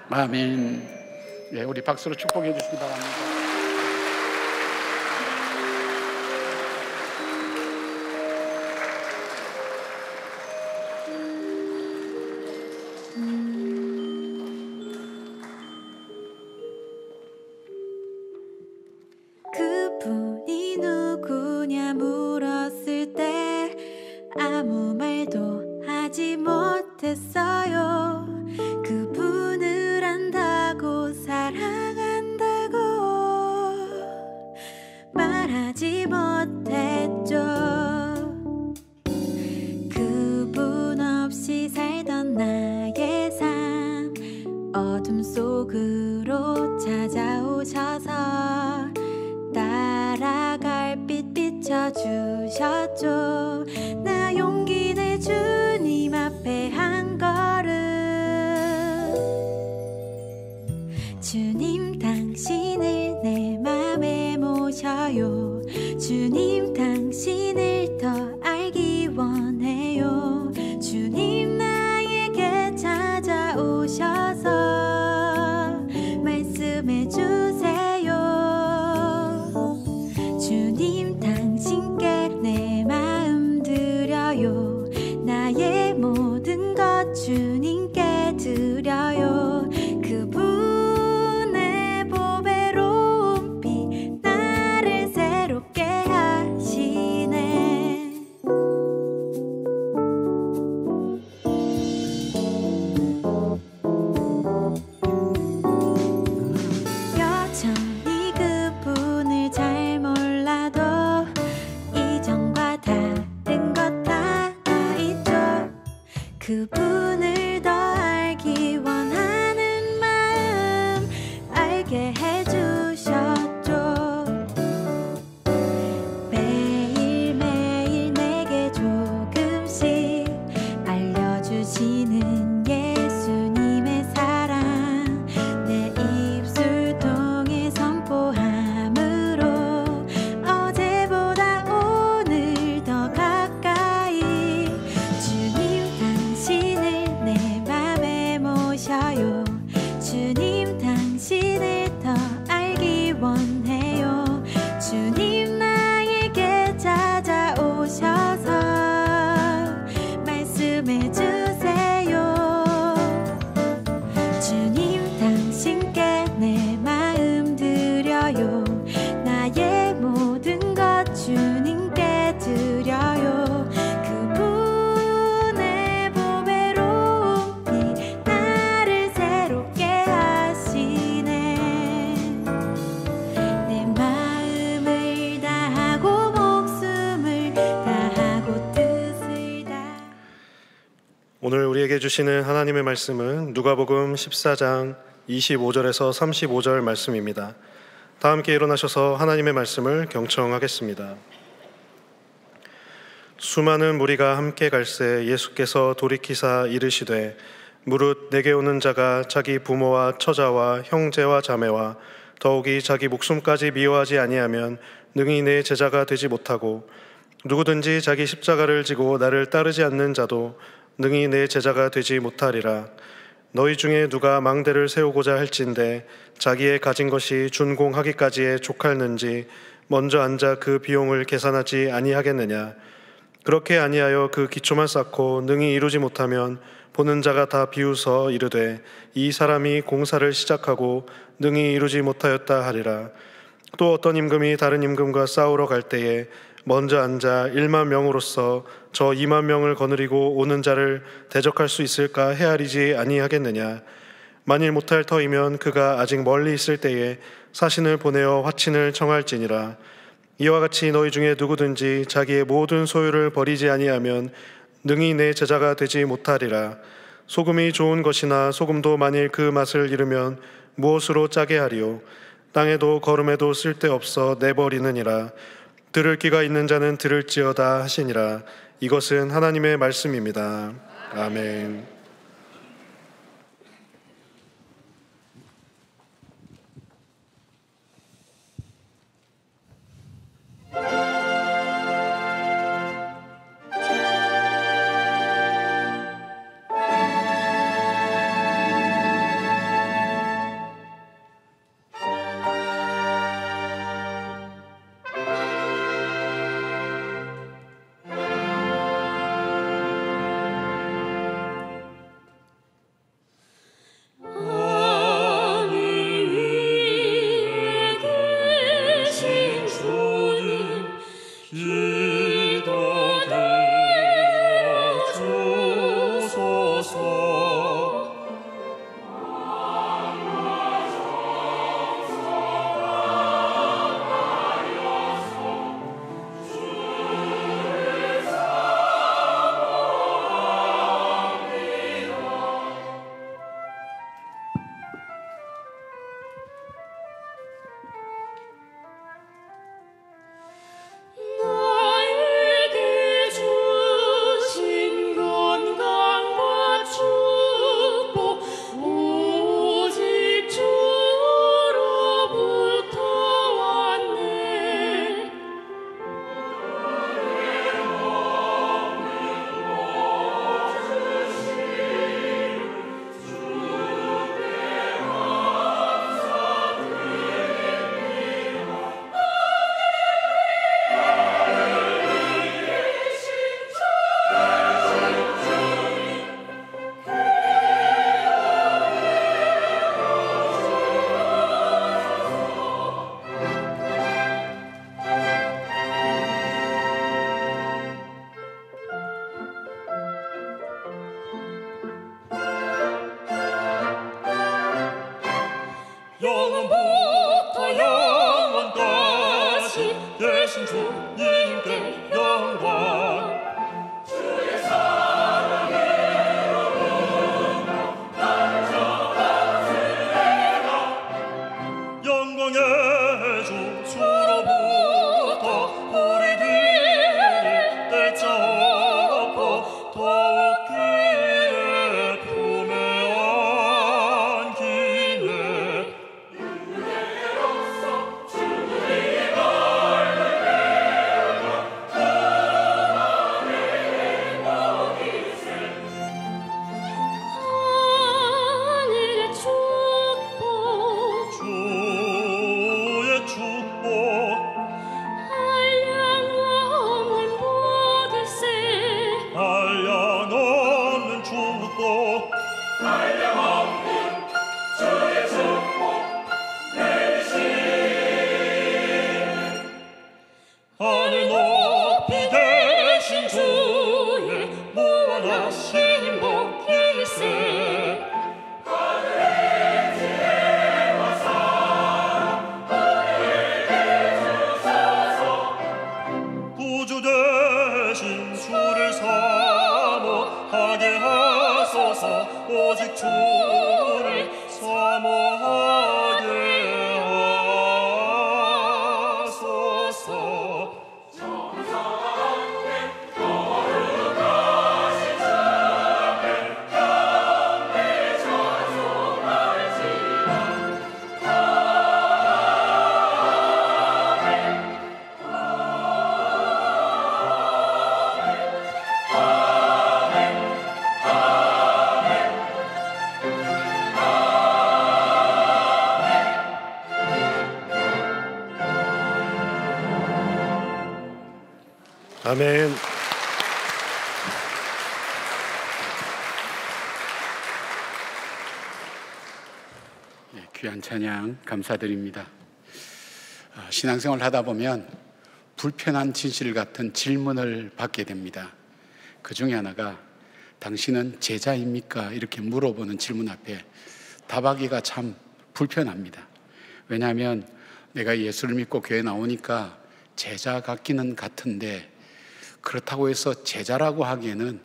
아멘. 우리 박수로 축복해 주시기 바랍니다. 그분이 누구냐 물었을 때 아무 말도 하지 못했어요. 그분을 안다고 사랑한다고 말하지 못했죠. 그분 없이 살던 나의 삶 어둠 속으로 찾아오셔서 따라갈 빛 비춰주셨죠. 나 용기 내 주님 앞에 한 걸음. 주님 당신을 내 맘에 모셔요. 주님 당신을 더 알기 원해요. 주님 나에게 찾아오셔서 말씀해 주세요. 주님 당신께 내 마음 드려요. 나의 모든 것 주님께 드려요. 그분의 보배로운 피 나를 새롭게 하시네. 오늘 우리에게 주시는 하나님의 말씀은 누가복음 14장 25절에서 35절 말씀입니다. 다 함께 일어나셔서 하나님의 말씀을 경청하겠습니다. 수많은 무리가 함께 갈새 예수께서 돌이키사 이르시되 무릇 내게 오는 자가 자기 부모와 처자와 형제와 자매와 더욱이 자기 목숨까지 미워하지 아니하면 능히 내 제자가 되지 못하고 누구든지 자기 십자가를 지고 나를 따르지 않는 자도 능히 내 제자가 되지 못하리라. 너희 중에 누가 망대를 세우고자 할진대 자기의 가진 것이 준공하기까지에 족할는지 먼저 앉아 그 비용을 계산하지 아니하겠느냐. 그렇게 아니하여 그 기초만 쌓고 능히 이루지 못하면 보는 자가 다 비웃어 이르되 이 사람이 공사를 시작하고 능히 이루지 못하였다 하리라. 또 어떤 임금이 다른 임금과 싸우러 갈 때에 먼저 앉아 1만 명으로서 저 2만 명을 거느리고 오는 자를 대적할 수 있을까 헤아리지 아니하겠느냐. 만일 못할 터이면 그가 아직 멀리 있을 때에 사신을 보내어 화친을 청할지니라. 이와 같이 너희 중에 누구든지 자기의 모든 소유를 버리지 아니하면 능히 내 제자가 되지 못하리라. 소금이 좋은 것이나 소금도 만일 그 맛을 잃으면 무엇으로 짜게 하리요. 땅에도 거름에도 쓸데없어 내버리느니라. 들을 귀가 있는 자는 들을지어다 하시니라. 이것은 하나님의 말씀입니다. 아멘. 영원부터 영원까지 되신 주님께 영광. 주의 사랑으로 나를 전하시리라. 영광의 주 주로부터 우리들이 떼자 얻고 더욱 그의 품에 안기네. 하늘 높이 계신 주의 무한하신 복일세. 하늘의 지혜와 사랑 우리에게 주소서. 구주 되신 주를 사모하게 하소서. 주를 사모하게 하소서. 아멘. 귀한 찬양 감사드립니다. 신앙생활 하다 보면 불편한 진실 같은 질문을 받게 됩니다. 그 중에 하나가 당신은 제자입니까? 이렇게 물어보는 질문 앞에 답하기가 참 불편합니다. 왜냐하면 내가 예수를 믿고 교회 나오니까 제자 같기는 같은데 그렇다고 해서 제자라고 하기에는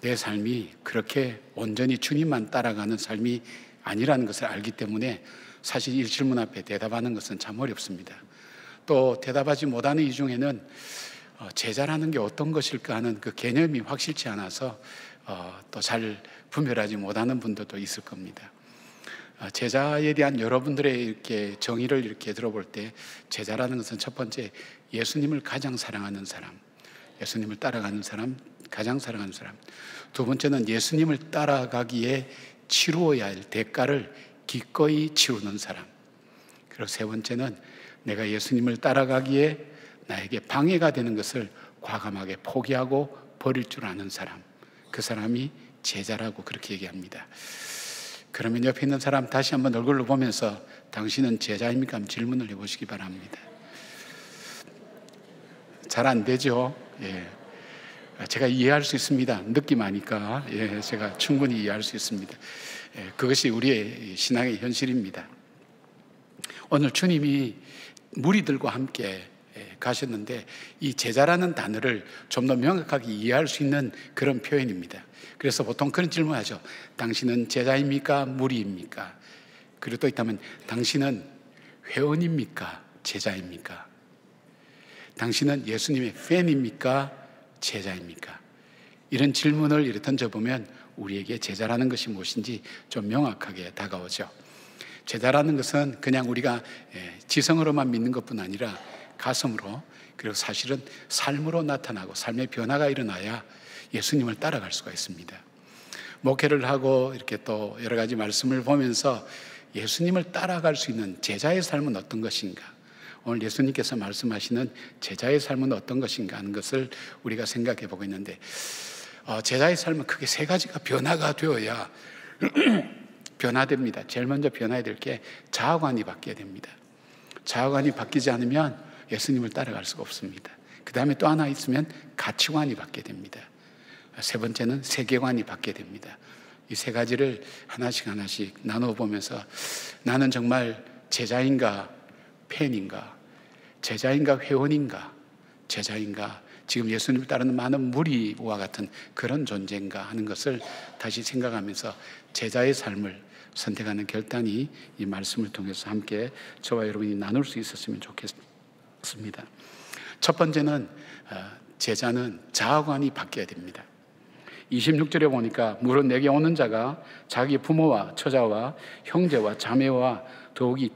내 삶이 그렇게 온전히 주님만 따라가는 삶이 아니라는 것을 알기 때문에 사실 이 질문 앞에 대답하는 것은 참 어렵습니다. 또 대답하지 못하는 이 중에는 제자라는 게 어떤 것일까 하는 그 개념이 확실치 않아서 또 잘 분별하지 못하는 분들도 있을 겁니다. 제자에 대한 여러분들의 이렇게 정의를 이렇게 들어볼 때 제자라는 것은 첫 번째 예수님을 가장 사랑하는 사람, 예수님을 따라가는 사람, 가장 사랑하는 사람. 두 번째는 예수님을 따라가기에 치루어야 할 대가를 기꺼이 치르는 사람. 그리고 세 번째는 내가 예수님을 따라가기에 나에게 방해가 되는 것을 과감하게 포기하고 버릴 줄 아는 사람. 그 사람이 제자라고 그렇게 얘기합니다. 그러면 옆에 있는 사람 다시 한번 얼굴로 보면서 당신은 제자입니까? 한번 질문을 해보시기 바랍니다. 잘 안 되죠? 예. 제가 이해할 수 있습니다. 느낌 아니까. 예, 제가 충분히 이해할 수 있습니다. 예, 그것이 우리의 신앙의 현실입니다. 오늘 주님이 무리들과 함께 가셨는데 이 제자라는 단어를 좀 더 명확하게 이해할 수 있는 그런 표현입니다. 그래서 보통 그런 질문하죠. 당신은 제자입니까? 무리입니까? 그리고 또 있다면 당신은 회원입니까? 제자입니까? 당신은 예수님의 팬입니까? 제자입니까? 이런 질문을 이렇게 던져보면 우리에게 제자라는 것이 무엇인지 좀 명확하게 다가오죠. 제자라는 것은 그냥 우리가 지성으로만 믿는 것뿐 아니라 가슴으로, 그리고 사실은 삶으로 나타나고 삶의 변화가 일어나야 예수님을 따라갈 수가 있습니다. 목회를 하고 이렇게 또 여러 가지 말씀을 보면서 예수님을 따라갈 수 있는 제자의 삶은 어떤 것인가, 오늘 예수님께서 말씀하시는 제자의 삶은 어떤 것인가 하는 것을 우리가 생각해 보고 있는데, 제자의 삶은 크게 세 가지가 변화가 되어야 변화됩니다. 제일 먼저 변화해야 될 게 자아관이 바뀌어야 됩니다. 자아관이 바뀌지 않으면 예수님을 따라갈 수가 없습니다. 그 다음에 또 하나 있으면 가치관이 바뀌어야 됩니다. 세 번째는 세계관이 바뀌어야 됩니다. 이 세 가지를 하나씩 하나씩 나누어 보면서 나는 정말 제자인가 팬인가, 제자인가 회원인가, 제자인가 지금 예수님을 따르는 많은 무리와 같은 그런 존재인가 하는 것을 다시 생각하면서 제자의 삶을 선택하는 결단이 이 말씀을 통해서 함께 저와 여러분이 나눌 수 있었으면 좋겠습니다. 첫 번째는 제자는 자아관이 바뀌어야 됩니다. 26절에 보니까 물론 내게 오는 자가 자기 부모와 처자와 형제와 자매와 더욱이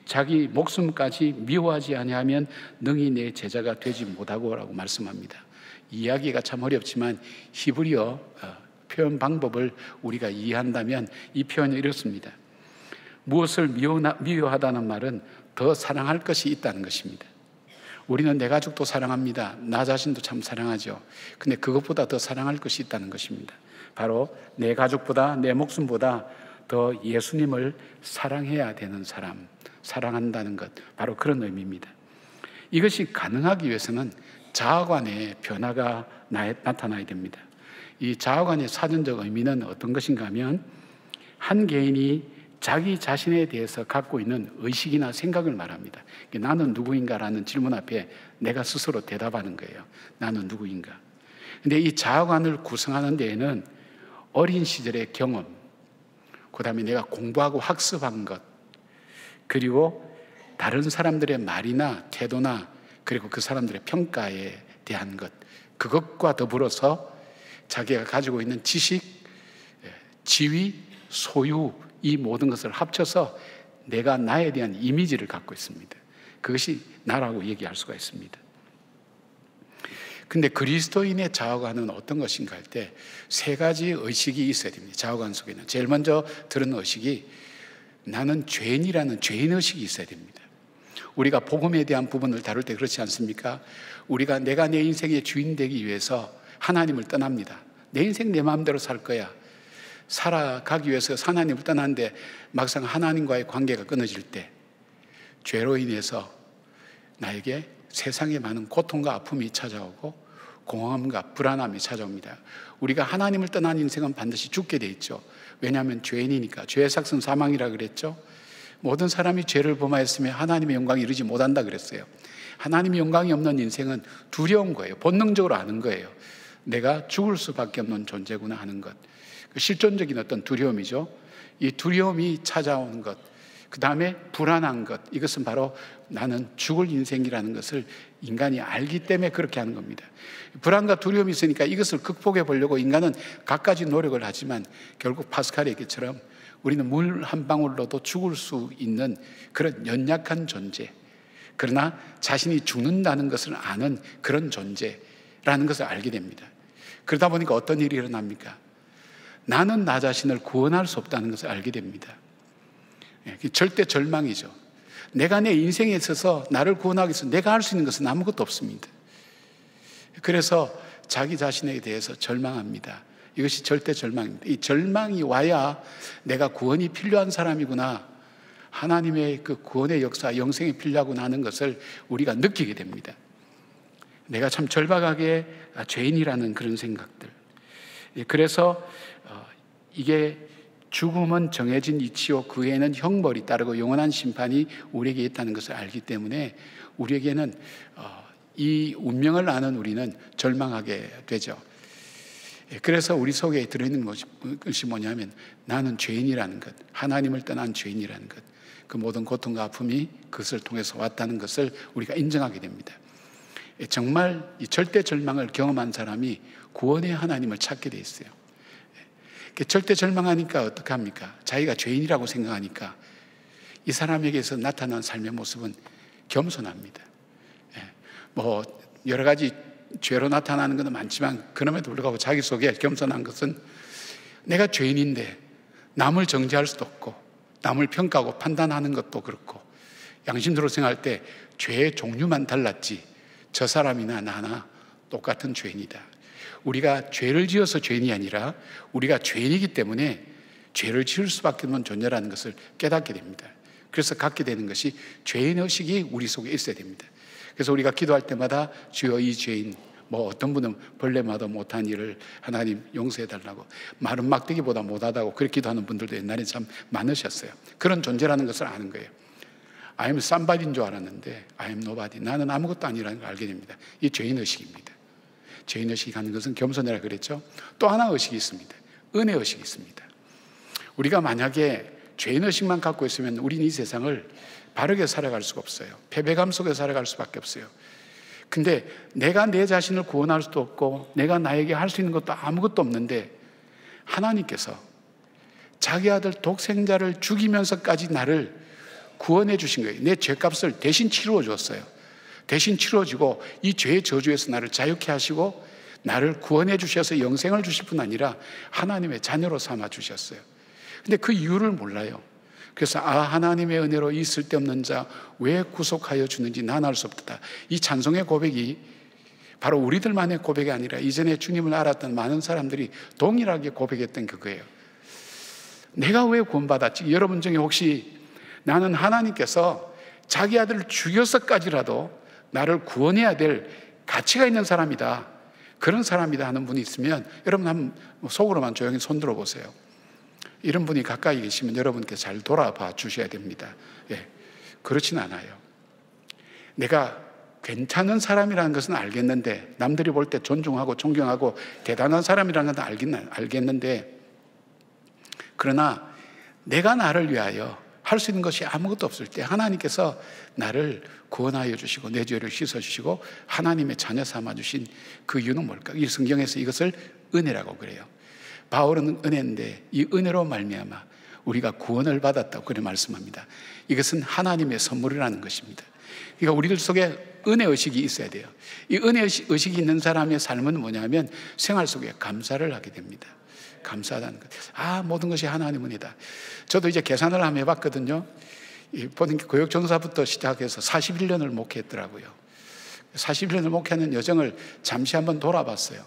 자기 목숨까지 미워하지 아니하면 능히 내 제자가 되지 못하고라고 말씀합니다. 이야기가 참 어렵지만 히브리어 표현 방법을 우리가 이해한다면 이 표현이 이렇습니다. 무엇을 미워하다는 말은 더 사랑할 것이 있다는 것입니다. 우리는 내 가족도 사랑합니다. 나 자신도 참 사랑하죠. 근데 그것보다 더 사랑할 것이 있다는 것입니다. 바로 내 가족보다 내 목숨보다 더 예수님을 사랑해야 되는 사람, 사랑한다는 것, 바로 그런 의미입니다. 이것이 가능하기 위해서는 자아관의 변화가 나타나야 됩니다. 이 자아관의 사전적 의미는 어떤 것인가 하면 한 개인이 자기 자신에 대해서 갖고 있는 의식이나 생각을 말합니다. 나는 누구인가라는 질문 앞에 내가 스스로 대답하는 거예요. 나는 누구인가. 근데 이 자아관을 구성하는 데에는 어린 시절의 경험, 그 다음에 내가 공부하고 학습한 것, 그리고 다른 사람들의 말이나 태도나 그리고 그 사람들의 평가에 대한 것, 그것과 더불어서 자기가 가지고 있는 지식, 지위, 소유, 이 모든 것을 합쳐서 내가 나에 대한 이미지를 갖고 있습니다. 그것이 나라고 얘기할 수가 있습니다. 근데 그리스도인의 자아관은 어떤 것인가 할 때 세 가지 의식이 있어야 됩니다. 자아관 속에는 제일 먼저 들은 의식이 나는 죄인이라는 죄인의식이 있어야 됩니다. 우리가 복음에 대한 부분을 다룰 때 그렇지 않습니까? 우리가 내가 내 인생의 주인 되기 위해서 하나님을 떠납니다. 내 인생 내 마음대로 살 거야. 살아가기 위해서 하나님을 떠났는데 막상 하나님과의 관계가 끊어질 때 죄로 인해서 나에게 세상에 많은 고통과 아픔이 찾아오고 공허함과 불안함이 찾아옵니다. 우리가 하나님을 떠난 인생은 반드시 죽게 돼 있죠. 왜냐하면 죄인이니까. 죄의 삭은 사망이라 그랬죠. 모든 사람이 죄를 범하였으면 하나님의 영광에 이르지 못한다 그랬어요. 하나님의 영광이 없는 인생은 두려운 거예요. 본능적으로 아는 거예요. 내가 죽을 수밖에 없는 존재구나 하는 것. 실존적인 어떤 두려움이죠. 이 두려움이 찾아오는 것, 그 다음에 불안한 것, 이것은 바로 나는 죽을 인생이라는 것을 인간이 알기 때문에 그렇게 하는 겁니다. 불안과 두려움이 있으니까 이것을 극복해 보려고 인간은 갖가지 노력을 하지만 결국 파스칼의 얘기처럼 우리는 물 한 방울로도 죽을 수 있는 그런 연약한 존재, 그러나 자신이 죽는다는 것을 아는 그런 존재라는 것을 알게 됩니다. 그러다 보니까 어떤 일이 일어납니까? 나는 나 자신을 구원할 수 없다는 것을 알게 됩니다. 절대 절망이죠. 내가 내 인생에 있어서 나를 구원하기 위해서 내가 할 수 있는 것은 아무것도 없습니다. 그래서 자기 자신에 대해서 절망합니다. 이것이 절대 절망입니다. 이 절망이 와야 내가 구원이 필요한 사람이구나, 하나님의 그 구원의 역사, 영생이 필요하구나 하는 것을 우리가 느끼게 됩니다. 내가 참 절박하게 죄인이라는 그런 생각들. 그래서 이게 죽음은 정해진 이치요 그 외에는 형벌이 따르고 영원한 심판이 우리에게 있다는 것을 알기 때문에 우리에게는 이 운명을 아는 우리는 절망하게 되죠. 그래서 우리 속에 들어있는 것이 뭐냐면 나는 죄인이라는 것, 하나님을 떠난 죄인이라는 것, 그 모든 고통과 아픔이 그것을 통해서 왔다는 것을 우리가 인정하게 됩니다. 정말 이 절대 절망을 경험한 사람이 구원의 하나님을 찾게 돼 있어요. 절대 절망하니까 어떻게 합니까? 자기가 죄인이라고 생각하니까 이 사람에게서 나타난 삶의 모습은 겸손합니다. 뭐 여러 가지 죄로 나타나는 것은 많지만 그럼에도 불구하고 자기 속에 겸손한 것은 내가 죄인인데 남을 정죄할 수도 없고 남을 평가하고 판단하는 것도 그렇고 양심대로 생각할 때 죄의 종류만 달랐지 저 사람이나 나나 똑같은 죄인이다. 우리가 죄를 지어서 죄인이 아니라 우리가 죄인이기 때문에 죄를 지을 수밖에 없는 존재라는 것을 깨닫게 됩니다. 그래서 갖게 되는 것이 죄인의식이 우리 속에 있어야 됩니다. 그래서 우리가 기도할 때마다 주여 이 죄인, 뭐 어떤 분은 벌레마다 못한 일을 하나님 용서해달라고, 마른 막대기보다 못하다고 그렇게 기도하는 분들도 옛날에 참 많으셨어요. 그런 존재라는 것을 아는 거예요. I am somebody인 줄 알았는데 I am nobody, 나는 아무것도 아니라는 걸 알게 됩니다. 이 죄인의식입니다. 죄인의식이 갖는 것은 겸손이라 그랬죠. 또 하나 의식이 있습니다. 은혜의식이 있습니다. 우리가 만약에 죄인의식만 갖고 있으면 우리는 이 세상을 바르게 살아갈 수가 없어요. 패배감 속에 살아갈 수밖에 없어요. 근데 내가 내 자신을 구원할 수도 없고 내가 나에게 할 수 있는 것도 아무것도 없는데 하나님께서 자기 아들 독생자를 죽이면서까지 나를 구원해 주신 거예요. 내 죄값을 대신 치루어 주었어요. 대신 치루어지고 이 죄의 저주에서 나를 자유케 하시고 나를 구원해 주셔서 영생을 주실 뿐 아니라 하나님의 자녀로 삼아 주셨어요. 근데 그 이유를 몰라요. 그래서 하나님의 은혜로 이 쓸데없는 자 왜 구속하여 주는지 난 알 수 없다. 이 찬송의 고백이 바로 우리들만의 고백이 아니라 이전에 주님을 알았던 많은 사람들이 동일하게 고백했던 그거예요. 내가 왜 구원받았지? 여러분 중에 혹시 나는 하나님께서 자기 아들을 죽여서까지라도 나를 구원해야 될 가치가 있는 사람이다, 그런 사람이다 하는 분이 있으면 여러분 한번 속으로만 조용히 손 들어보세요. 이런 분이 가까이 계시면 여러분께 잘 돌아봐 주셔야 됩니다. 그렇진 않아요. 내가 괜찮은 사람이라는 것은 알겠는데, 남들이 볼 때 존중하고 존경하고 대단한 사람이라는 것은 알겠는데, 그러나 내가 나를 위하여 할 수 있는 것이 아무것도 없을 때 하나님께서 나를 구원하여 주시고 내 죄를 씻어주시고 하나님의 자녀 삼아주신 그 이유는 뭘까? 이 성경에서 이것을 은혜라고 그래요. 바울은 은혜인데 이 은혜로 말미암아 우리가 구원을 받았다고 그렇게 말씀합니다. 이것은 하나님의 선물이라는 것입니다. 그러니까 우리들 속에 은혜의식이 있어야 돼요. 이 은혜의식이 있는 사람의 삶은 뭐냐면 생활 속에 감사를 하게 됩니다. 감사하다는 것. 모든 것이 하나님 은혜다. 저도 이제 계산을 한번 해봤거든요. 보니까 교육전사부터 시작해서 41년을 목회했더라고요. 41년을 목회하는 여정을 잠시 한번 돌아봤어요.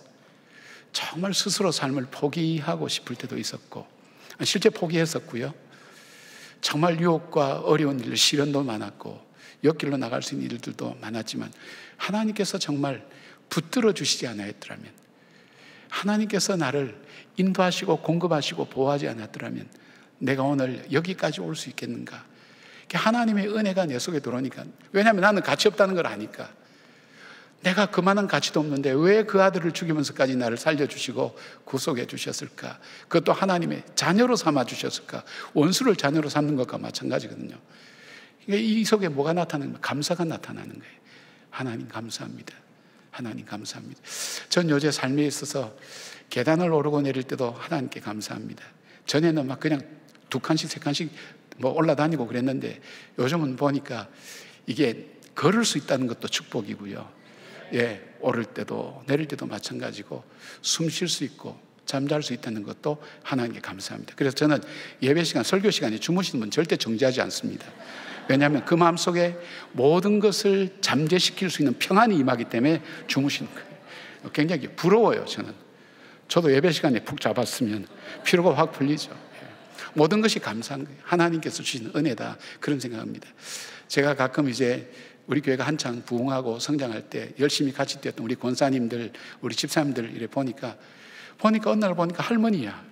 정말 스스로 삶을 포기하고 싶을 때도 있었고, 실제 포기했었고요. 정말 유혹과 어려운 일, 시련도 많았고, 옆길로 나갈 수 있는 일들도 많았지만, 하나님께서 정말 붙들어 주시지 않았더라면, 하나님께서 나를 인도하시고 공급하시고 보호하지 않았더라면 내가 오늘 여기까지 올 수 있겠는가? 하나님의 은혜가 내 속에 들어오니까, 왜냐하면 나는 가치 없다는 걸 아니까, 내가 그만한 가치도 없는데 왜 그 아들을 죽이면서까지 나를 살려주시고 구속해 주셨을까? 그것도 하나님의 자녀로 삼아 주셨을까? 원수를 자녀로 삼는 것과 마찬가지거든요. 그러니까 이 속에 뭐가 나타나는 거예요? 감사가 나타나는 거예요. 하나님 감사합니다. 하나님 감사합니다. 전 요새 삶에 있어서 계단을 오르고 내릴 때도 하나님께 감사합니다. 전에는 막 그냥 2칸씩 3칸씩 뭐 올라다니고 그랬는데 요즘은 보니까 이게 걸을 수 있다는 것도 축복이고요. 오를 때도 내릴 때도 마찬가지고 숨 쉴 수 있고 잠잘 수 있다는 것도 하나님께 감사합니다. 그래서 저는 예배 시간, 설교 시간에 주무시는 분 절대 정지하지 않습니다. 왜냐하면 그 마음속에 모든 것을 잠재시킬 수 있는 평안이 임하기 때문에 주무시는 거예요. 굉장히 부러워요. 저도 예배 시간에 푹 잡았으면 피로가 확 풀리죠. 모든 것이 감사한 거예요. 하나님께서 주신 은혜다, 그런 생각합니다. 제가 가끔 이제 우리 교회가 한창 부흥하고 성장할 때 열심히 같이 뛰었던 우리 권사님들, 우리 집사님들 이래 보니까 어느 날 보니까 할머니야.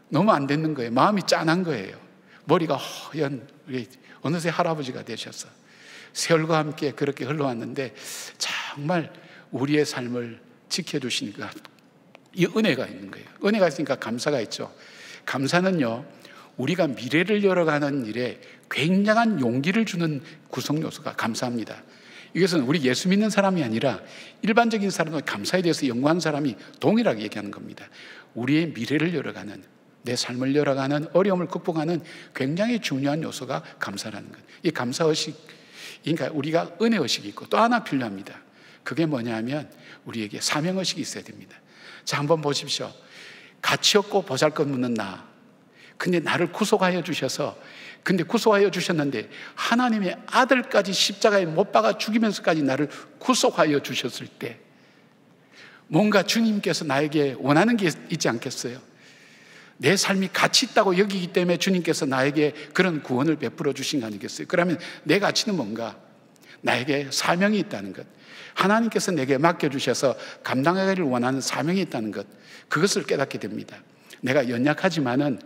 너무 안 됐는 거예요. 마음이 짠한 거예요. 머리가 허연, 우리 어느새 할아버지가 되셔서 세월과 함께 그렇게 흘러왔는데 정말 우리의 삶을 지켜주시니까 이 은혜가 있는 거예요. 은혜가 있으니까 감사가 있죠. 감사는요, 우리가 미래를 열어가는 일에 굉장한 용기를 주는 구성 요소가 감사합니다. 이것은 우리 예수 믿는 사람이 아니라 일반적인 사람도 감사에 대해서 연구하는 사람이 동일하게 얘기하는 겁니다. 우리의 미래를 열어가는, 내 삶을 열어가는, 어려움을 극복하는 굉장히 중요한 요소가 감사라는 것. 이 감사의식, 그러니까 우리가 은혜의식이 있고 또 하나 필요합니다. 그게 뭐냐면 우리에게 사명의식이 있어야 됩니다. 자, 한번 보십시오. 가치 없고 보잘것없는 나, 근데 나를 구속하여 주셔서, 근데 구속하여 주셨는데 하나님의 아들까지 십자가에 못 박아 죽이면서까지 나를 구속하여 주셨을 때 뭔가 주님께서 나에게 원하는 게 있지 않겠어요? 내 삶이 가치 있다고 여기기 때문에 주님께서 나에게 그런 구원을 베풀어 주신 거 아니겠어요? 그러면 내 가치는 뭔가? 나에게 사명이 있다는 것, 하나님께서 내게 맡겨주셔서 감당하기를 원하는 사명이 있다는 것, 그것을 깨닫게 됩니다. 내가 연약하지만은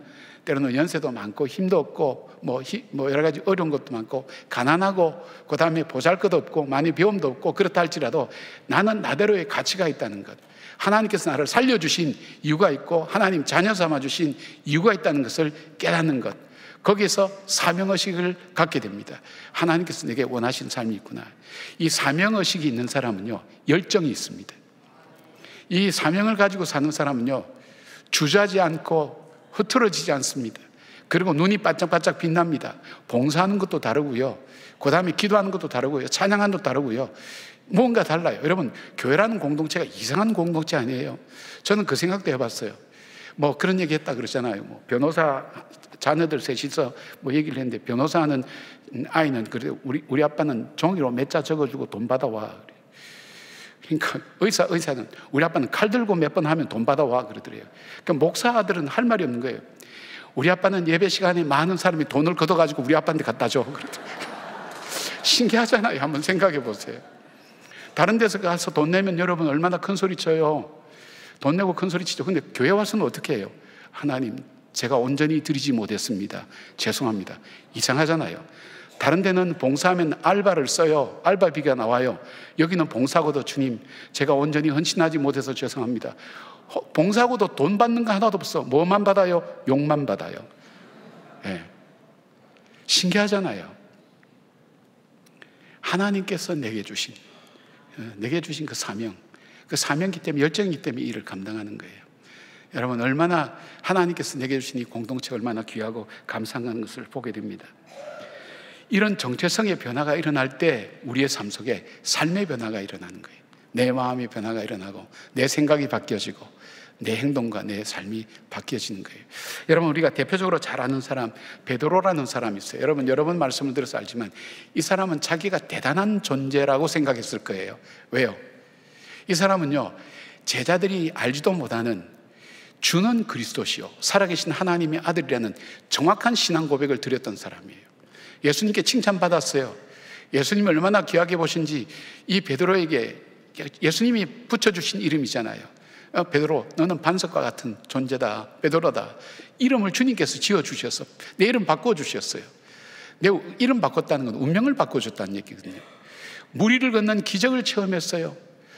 때로는 연세도 많고 힘도 없고 뭐 여러 가지 어려운 것도 많고 가난하고 그 다음에 보잘것없고 많이 배움도 없고 그렇다 할지라도 나는 나대로의 가치가 있다는 것, 하나님께서 나를 살려주신 이유가 있고 하나님 자녀 삼아주신 이유가 있다는 것을 깨닫는 것, 거기에서 사명의식을 갖게 됩니다. 하나님께서 내게 원하신 삶이 있구나. 이 사명의식이 있는 사람은요, 열정이 있습니다. 이 사명을 가지고 사는 사람은요, 주저하지 않고 흐트러지지 않습니다. 그리고 눈이 반짝반짝 빛납니다. 봉사하는 것도 다르고요, 그 다음에 기도하는 것도 다르고요, 찬양하는 것도 다르고요. 뭔가 달라요. 여러분, 교회라는 공동체가 이상한 공동체 아니에요. 저는 그 생각도 해봤어요. 뭐 그런 얘기 했다 그러잖아요. 뭐 변호사 자녀들 셋이서 뭐 얘기를 했는데, 변호사는 아이는 그래, 우리 아빠는 종이로 몇 자 적어주고 돈 받아와. 그러니까 의사는 우리 아빠는 칼 들고 몇 번 하면 돈 받아와 그러더래요. 그러니까 목사 아들은 할 말이 없는 거예요. 우리 아빠는 예배 시간에 많은 사람이 돈을 걷어가지고 우리 아빠한테 갖다 줘. 신기하잖아요. 한번 생각해 보세요. 다른 데서 가서 돈 내면 여러분 얼마나 큰 소리 쳐요. 돈 내고 큰 소리 치죠. 근데 교회 와서는 어떻게 해요? 하나님, 제가 온전히 드리지 못했습니다. 죄송합니다. 이상하잖아요. 다른 데는 봉사하면 알바를 써요. 알바비가 나와요. 여기는 봉사하고도 주님, 제가 온전히 헌신하지 못해서 죄송합니다. 봉사하고도 돈 받는 거 하나도 없어. 뭐만 받아요? 욕만 받아요. 네. 신기하잖아요. 하나님께서 내게 주신 그 사명, 그 사명이기 때문에, 열정이기 때문에 이 일을 감당하는 거예요. 여러분, 얼마나 하나님께서 내게 주신 이 공동체가 얼마나 귀하고 감사한 것을 보게 됩니다. 이런 정체성의 변화가 일어날 때 우리의 삶 속에 삶의 변화가 일어나는 거예요. 내 마음의 변화가 일어나고 내 생각이 바뀌어지고 내 행동과 내 삶이 바뀌어지는 거예요. 여러분, 우리가 대표적으로 잘 아는 사람 베드로라는 사람이 있어요. 여러 번 말씀을 들어서 알지만 이 사람은 자기가 대단한 존재라고 생각했을 거예요. 왜요? 이 사람은요, 제자들이 알지도 못하는 주는 그리스도시요 살아계신 하나님의 아들이라는 정확한 신앙 고백을 드렸던 사람이에요. 예수님께 칭찬받았어요. 예수님이 얼마나 귀하게 보신지 이 베드로에게 예수님이 붙여주신 이름이잖아요. 베드로, 너는 반석과 같은 존재다. 베드로다. 이름을 주님께서 지어주셔서 내 이름 바꿔주셨어요. 내 이름 바꿨다는 건 운명을 바꿔줬다는 얘기거든요. 물 위를 걷는 기적을 체험했어요.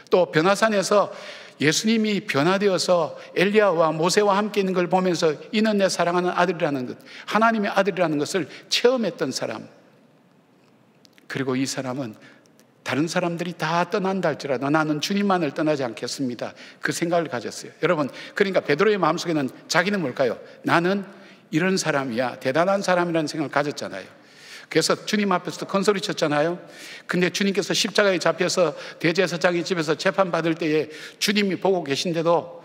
또 변화산에서 예수님이 변화되어서 엘리야와 모세와 함께 있는 걸 보면서 이는 내 사랑하는 아들이라는 것, 하나님의 아들이라는 것을 체험했던 사람. 그리고 이 사람은 다른 사람들이 다 떠난다 할지라도 나는 주님만을 떠나지 않겠습니다. 그 생각을 가졌어요. 여러분, 그러니까 베드로의 마음속에는 자기는 뭘까요? 나는 이런 사람이야, 대단한 사람이라는 생각을 가졌잖아요. 그래서 주님 앞에서도 큰 소리 쳤잖아요. 근데 주님께서 십자가에 잡혀서 대제사장의 집에서 재판받을 때에 주님이 보고 계신데도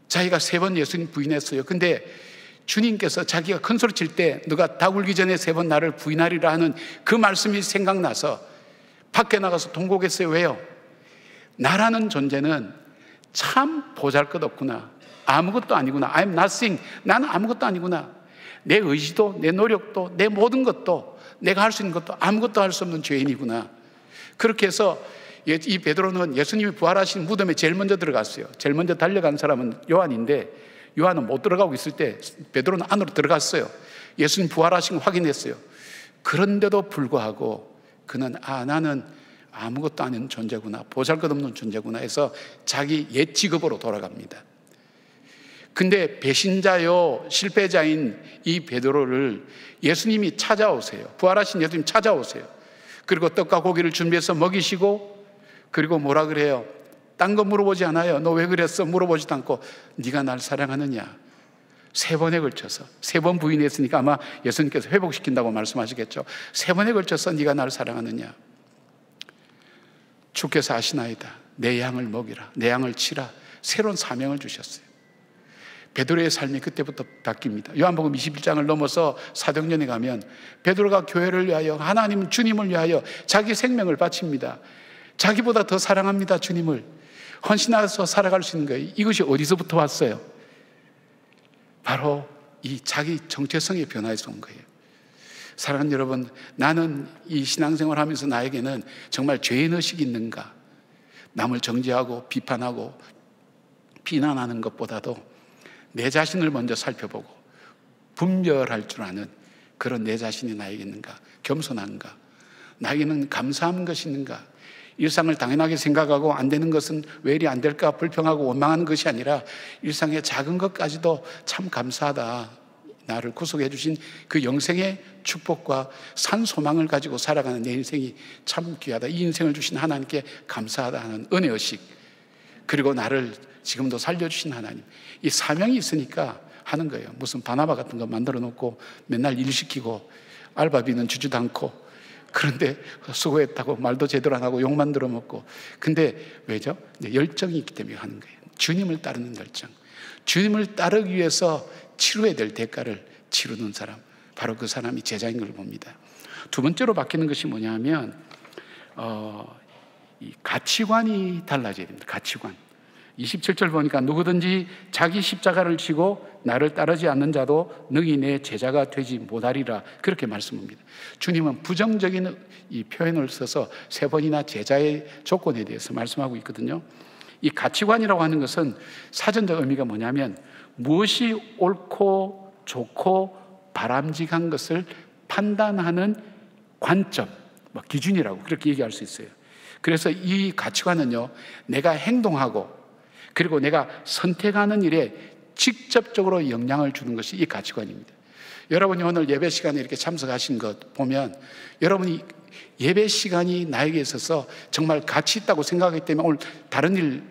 자기가 3번 예수님 부인했어요. 근데 주님께서 자기가 큰 소리 칠 때 너가 닭 울기 전에 3번 나를 부인하리라 하는 그 말씀이 생각나서 밖에 나가서 통곡했어요. 왜요? 나라는 존재는 참 보잘것없구나. 아무것도 아니구나. I'm nothing. 나는 아무것도 아니구나. 내 의지도, 내 노력도, 내 모든 것도, 내가 할 수 있는 것도 아무것도 할 수 없는 죄인이구나. 그렇게 해서 이 베드로는 예수님이 부활하신 무덤에 제일 먼저 들어갔어요. 제일 먼저 달려간 사람은 요한인데 요한은 못 들어가고 있을 때 베드로는 안으로 들어갔어요. 예수님 부활하신 걸 확인했어요. 그런데도 불구하고 그는 나는 아무것도 아닌 존재구나, 보잘것없는 존재구나 해서 자기 옛 직업으로 돌아갑니다. 근데 배신자요 실패자인 이 베드로를 예수님이 찾아오세요. 부활하신 예수님 찾아오세요. 그리고 떡과 고기를 준비해서 먹이시고, 그리고 뭐라 그래요? 딴 거 물어보지 않아요. 너 왜 그랬어? 물어보지도 않고 네가 날 사랑하느냐? 3번에 걸쳐서 3번 부인했으니까 아마 예수님께서 회복시킨다고 말씀하시겠죠. 3번에 걸쳐서 네가 날 사랑하느냐? 주께서 아시나이다. 내 양을 먹이라, 내 양을 치라. 새로운 사명을 주셨어요. 베드로의 삶이 그때부터 바뀝니다. 요한복음 21장을 넘어서 사도행전에 가면 베드로가 교회를 위하여, 하나님 주님을 위하여 자기 생명을 바칩니다. 자기보다 더 사랑합니다. 주님을 헌신해서 살아갈 수 있는 거예요. 이것이 어디서부터 왔어요? 바로 이 자기 정체성의 변화에서 온 거예요. 사랑하는 여러분, 나는 이 신앙생활 하면서 나에게는 정말 죄인의식이 있는가? 남을 정죄하고 비판하고 비난하는 것보다도 내 자신을 먼저 살펴보고 분별할 줄 아는 그런 내 자신이 나에게 있는가? 겸손한가? 나에게는 감사한 것이 있는가? 일상을 당연하게 생각하고 안 되는 것은 왜 이리 안 될까 불평하고 원망하는 것이 아니라 일상의 작은 것까지도 참 감사하다. 나를 구속해 주신 그 영생의 축복과 산 소망을 가지고 살아가는 내 인생이 참 귀하다. 이 인생을 주신 하나님께 감사하다 하는 은혜의식, 그리고 나를 지금도 살려주신 하나님, 이 사명이 있으니까 하는 거예요. 무슨 바나바 같은 거 만들어 놓고 맨날 일 시키고 알바비는 주지도 않고, 그런데 수고했다고 말도 제대로 안 하고 욕만 들어먹고. 근데 왜죠? 열정이 있기 때문에 하는 거예요. 주님을 따르는 열정. 주님을 따르기 위해서 치러야 될 대가를 치르는 사람, 바로 그 사람이 제자인 걸 봅니다. 두 번째로 바뀌는 것이 뭐냐면 이 가치관이 달라져야 됩니다. 가치관. 27절 보니까 누구든지 자기 십자가를 지고 나를 따르지 않는 자도 능히 내 제자가 되지 못하리라, 그렇게 말씀합니다. 주님은 부정적인 이 표현을 써서 3번이나 제자의 조건에 대해서 말씀하고 있거든요. 이 가치관이라고 하는 것은 사전적 의미가 뭐냐면 무엇이 옳고 좋고 바람직한 것을 판단하는 관점, 기준이라고 그렇게 얘기할 수 있어요. 그래서 이 가치관은요, 내가 행동하고 그리고 내가 선택하는 일에 직접적으로 영향을 주는 것이 이 가치관입니다. 여러분이 오늘 예배 시간에 이렇게 참석하신 것 보면 여러분이 예배 시간이 나에게 있어서 정말 가치 있다고 생각하기 때문에 오늘 다른 일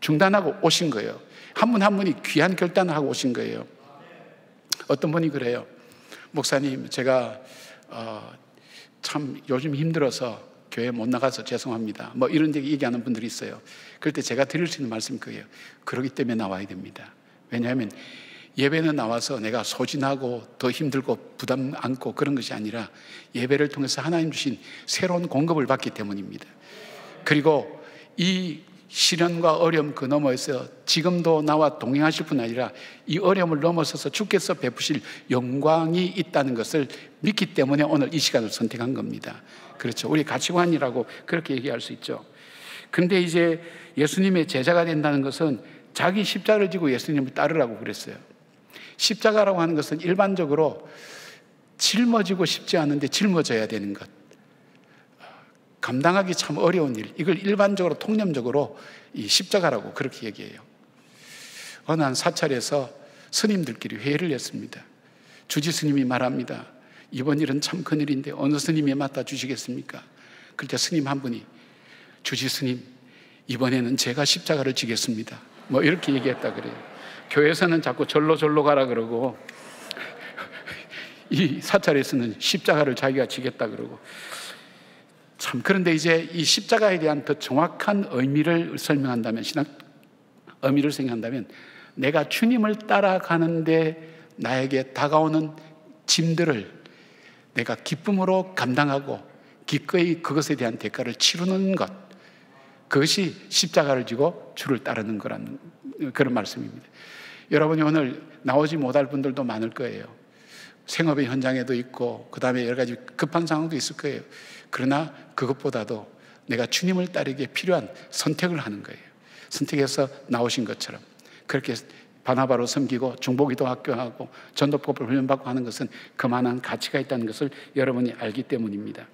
중단하고 오신 거예요. 한 분 한 분이 귀한 결단을 하고 오신 거예요. 어떤 분이 그래요. 목사님, 제가 참 요즘 힘들어서 교회 못 나가서 죄송합니다. 이런 얘기하는 분들이 있어요. 그럴 때 제가 드릴 수 있는 말씀이 그거예요. 그러기 때문에 나와야 됩니다. 왜냐하면 예배는 나와서 내가 소진하고 더 힘들고 부담 안고 그런 것이 아니라 예배를 통해서 하나님 주신 새로운 공급을 받기 때문입니다. 그리고 이 시련과 어려움 그 너머에서 지금도 나와 동행하실 뿐 아니라 이 어려움을 넘어서서 주께서 베푸실 영광이 있다는 것을 믿기 때문에 오늘 이 시간을 선택한 겁니다. 그렇죠. 우리 가치관이라고 그렇게 얘기할 수 있죠. 그런데 이제 예수님의 제자가 된다는 것은 자기 십자가를 지고 예수님을 따르라고 그랬어요. 십자가라고 하는 것은 일반적으로 짊어지고 싶지 않은데 짊어져야 되는 것, 감당하기 참 어려운 일, 이걸 일반적으로 통념적으로 이 십자가라고 그렇게 얘기해요. 어느 한 사찰에서 스님들끼리 회의를 했습니다. 주지 스님이 말합니다. 이번 일은 참 큰일인데 어느 스님이 맡아주시겠습니까? 그럴 때 스님 한 분이 주지 스님, 이번에는 제가 십자가를 지겠습니다. 이렇게 얘기했다 그래요. 교회에서는 자꾸 절로 가라 그러고 이 사찰에서는 십자가를 자기가 지겠다 그러고 참. 그런데 이제 이 십자가에 대한 더 정확한 의미를 설명한다면, 신학 의미를 생각한다면, 내가 주님을 따라가는데 나에게 다가오는 짐들을 내가 기쁨으로 감당하고 기꺼이 그것에 대한 대가를 치르는 것, 그것이 십자가를 지고 주를 따르는 거라는 그런 말씀입니다. 여러분이 오늘 나오지 못할 분들도 많을 거예요. 생업의 현장에도 있고 그 다음에 여러 가지 급한 상황도 있을 거예요. 그러나 그것보다도 내가 주님을 따르기에 필요한 선택을 하는 거예요. 선택해서 나오신 것처럼 그렇게 바나바로 섬기고 중보기도 학교하고 전도법을 훈련받고 하는 것은 그만한 가치가 있다는 것을 여러분이 알기 때문입니다.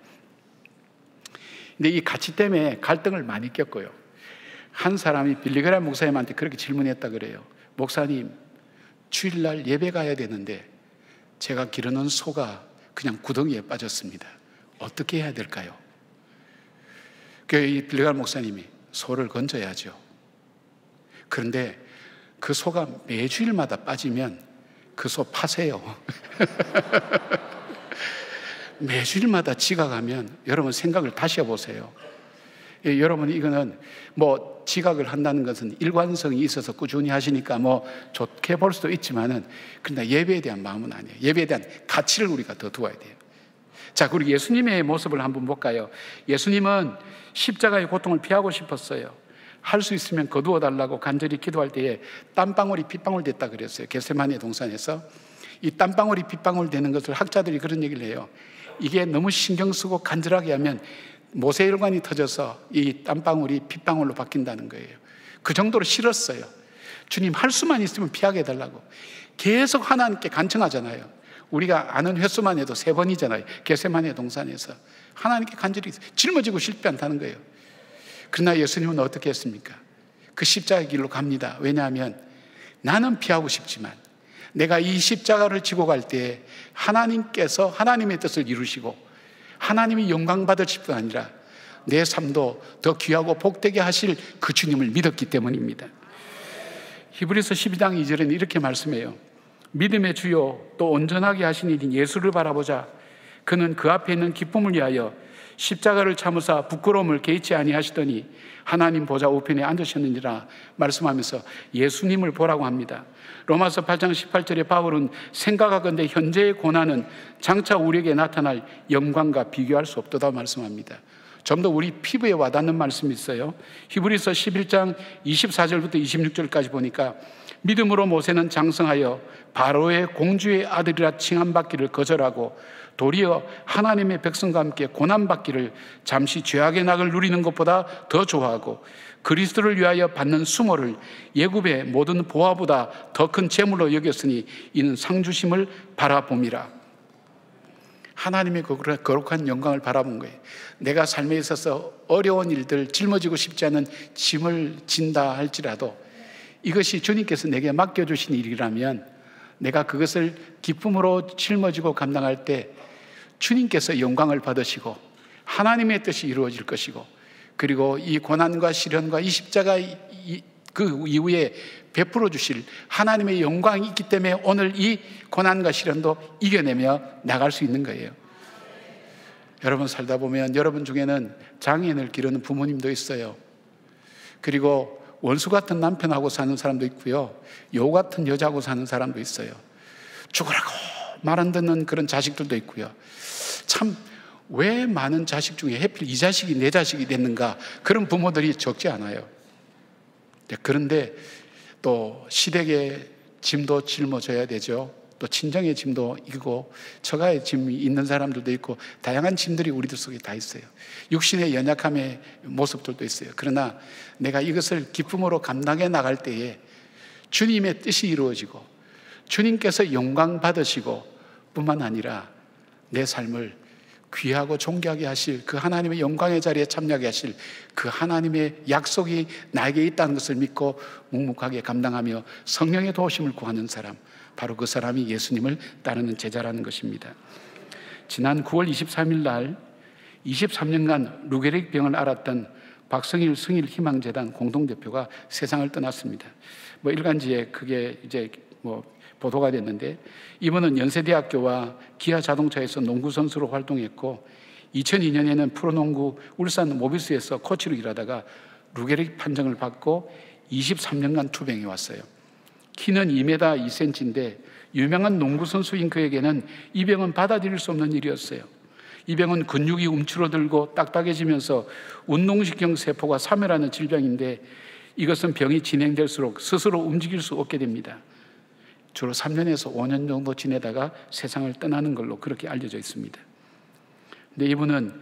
근데 이 가치 때문에 갈등을 많이 겪어요. 한 사람이 빌리그람 목사님한테 그렇게 질문했다 그래요. 목사님, 주일날 예배 가야 되는데 제가 기르는 소가 그냥 구덩이에 빠졌습니다. 어떻게 해야 될까요? 이 빌리그람 목사님이 소를 건져야죠. 그런데 그 소가 매주일마다 빠지면 그 소 파세요. 매주일마다 지각하면 여러분 생각을 다시 해보세요. 여러분, 이거는 지각을 한다는 것은 일관성이 있어서 꾸준히 하시니까 좋게 볼 수도 있지만은, 그러나 예배에 대한 마음은 아니에요. 예배에 대한 가치를 우리가 더 두어야 돼요. 자, 그리고 예수님의 모습을 한번 볼까요? 예수님은 십자가의 고통을 피하고 싶었어요. 할 수 있으면 거두어 달라고 간절히 기도할 때에 땀방울이 핏방울 됐다 그랬어요. 겟세마네 동산에서. 이 땀방울이 핏방울 되는 것을 학자들이 그런 얘기를 해요. 이게 너무 신경 쓰고 간절하게 하면 모세혈관이 터져서 이 땀방울이 핏방울로 바뀐다는 거예요. 그 정도로 싫었어요. 주님, 할 수만 있으면 피하게 해달라고 계속 하나님께 간청하잖아요. 우리가 아는 횟수만 해도 3번이잖아요. 겟세마네 동산에서 하나님께 간절히 짊어지고 싶지 않다는 거예요. 그러나 예수님은 어떻게 했습니까? 그 십자가의 길로 갑니다. 왜냐하면 나는 피하고 싶지만 내가 이 십자가를 지고 갈 때 하나님께서 하나님의 뜻을 이루시고 하나님이 영광 받으실 뿐 아니라 내 삶도 더 귀하고 복되게 하실 그 주님을 믿었기 때문입니다. 히브리서 12장 2절에는 이렇게 말씀해요. 믿음의 주요 또 온전하게 하신 이인 예수를 바라보자. 그는 그 앞에 있는 기쁨을 위하여 십자가를 참으사 부끄러움을 개의치 아니하시더니 하나님 보좌 우편에 앉으셨느니라 말씀하면서 예수님을 보라고 합니다. 로마서 8장 18절에 바울은 생각하건대 현재의 고난은 장차 우리에게 나타날 영광과 비교할 수 없도다 말씀합니다. 좀 더 우리 피부에 와닿는 말씀이 있어요. 히브리서 11장 24절부터 26절까지 보니까 믿음으로 모세는 장성하여 바로의 공주의 아들이라 칭함받기를 거절하고 도리어 하나님의 백성과 함께 고난받기를 잠시 죄악의 낙을 누리는 것보다 더 좋아하고 그리스도를 위하여 받는 수모를 예굽의 모든 보화보다 더 큰 재물로 여겼으니 이는 상주심을 바라봄이라. 하나님의 그 거룩한 영광을 바라본 거예요. 내가 삶에 있어서 어려운 일들, 짊어지고 싶지 않은 짐을 진다 할지라도 이것이 주님께서 내게 맡겨주신 일이라면 내가 그것을 기쁨으로 짊어지고 감당할 때 주님께서 영광을 받으시고 하나님의 뜻이 이루어질 것이고, 그리고 이 고난과 시련과 이 십자가 그 이후에 베풀어 주실 하나님의 영광이 있기 때문에 오늘 이 고난과 시련도 이겨내며 나갈 수 있는 거예요. 여러분 살다 보면 여러분 중에는 장애인을 기르는 부모님도 있어요. 그리고 원수 같은 남편하고 사는 사람도 있고요, 여우 같은 여자하고 사는 사람도 있어요. 죽으라고 말 안 듣는 그런 자식들도 있고요. 참 왜 많은 자식 중에 하필 이 자식이 내 자식이 됐는가, 그런 부모들이 적지 않아요. 그런데 또 시댁의 짐도 짊어져야 되죠. 또 친정의 짐도 있고 처가의 짐이 있는 사람들도 있고 다양한 짐들이 우리들 속에 다 있어요. 육신의 연약함의 모습들도 있어요. 그러나 내가 이것을 기쁨으로 감당해 나갈 때에 주님의 뜻이 이루어지고 주님께서 영광 받으시고 뿐만 아니라 내 삶을 귀하고 존귀하게 하실 그 하나님의 영광의 자리에 참여하게 하실 그 하나님의 약속이 나에게 있다는 것을 믿고 묵묵하게 감당하며 성령의 도우심을 구하는 사람, 바로 그 사람이 예수님을 따르는 제자라는 것입니다. 지난 9월 23일 날 23년간 루게릭 병을 앓았던 박성일 승일 희망재단 공동대표가 세상을 떠났습니다. 일간지에 그게 이제 보도가 됐는데, 이분은 연세대학교와 기아자동차에서 농구 선수로 활동했고 2002년에는 프로농구 울산 모비스에서 코치로 일하다가 루게릭 판정을 받고 23년간 투병해 왔어요. 키는 2m 2cm인데 유명한 농구 선수인 그에게는 이 병은 받아들일 수 없는 일이었어요. 이 병은 근육이 움츠러들고 딱딱해지면서 운동신경 세포가 사멸하는 질병인데, 이것은 병이 진행될수록 스스로 움직일 수 없게 됩니다. 주로 3년에서 5년 정도 지내다가 세상을 떠나는 걸로 그렇게 알려져 있습니다. 근데 이분은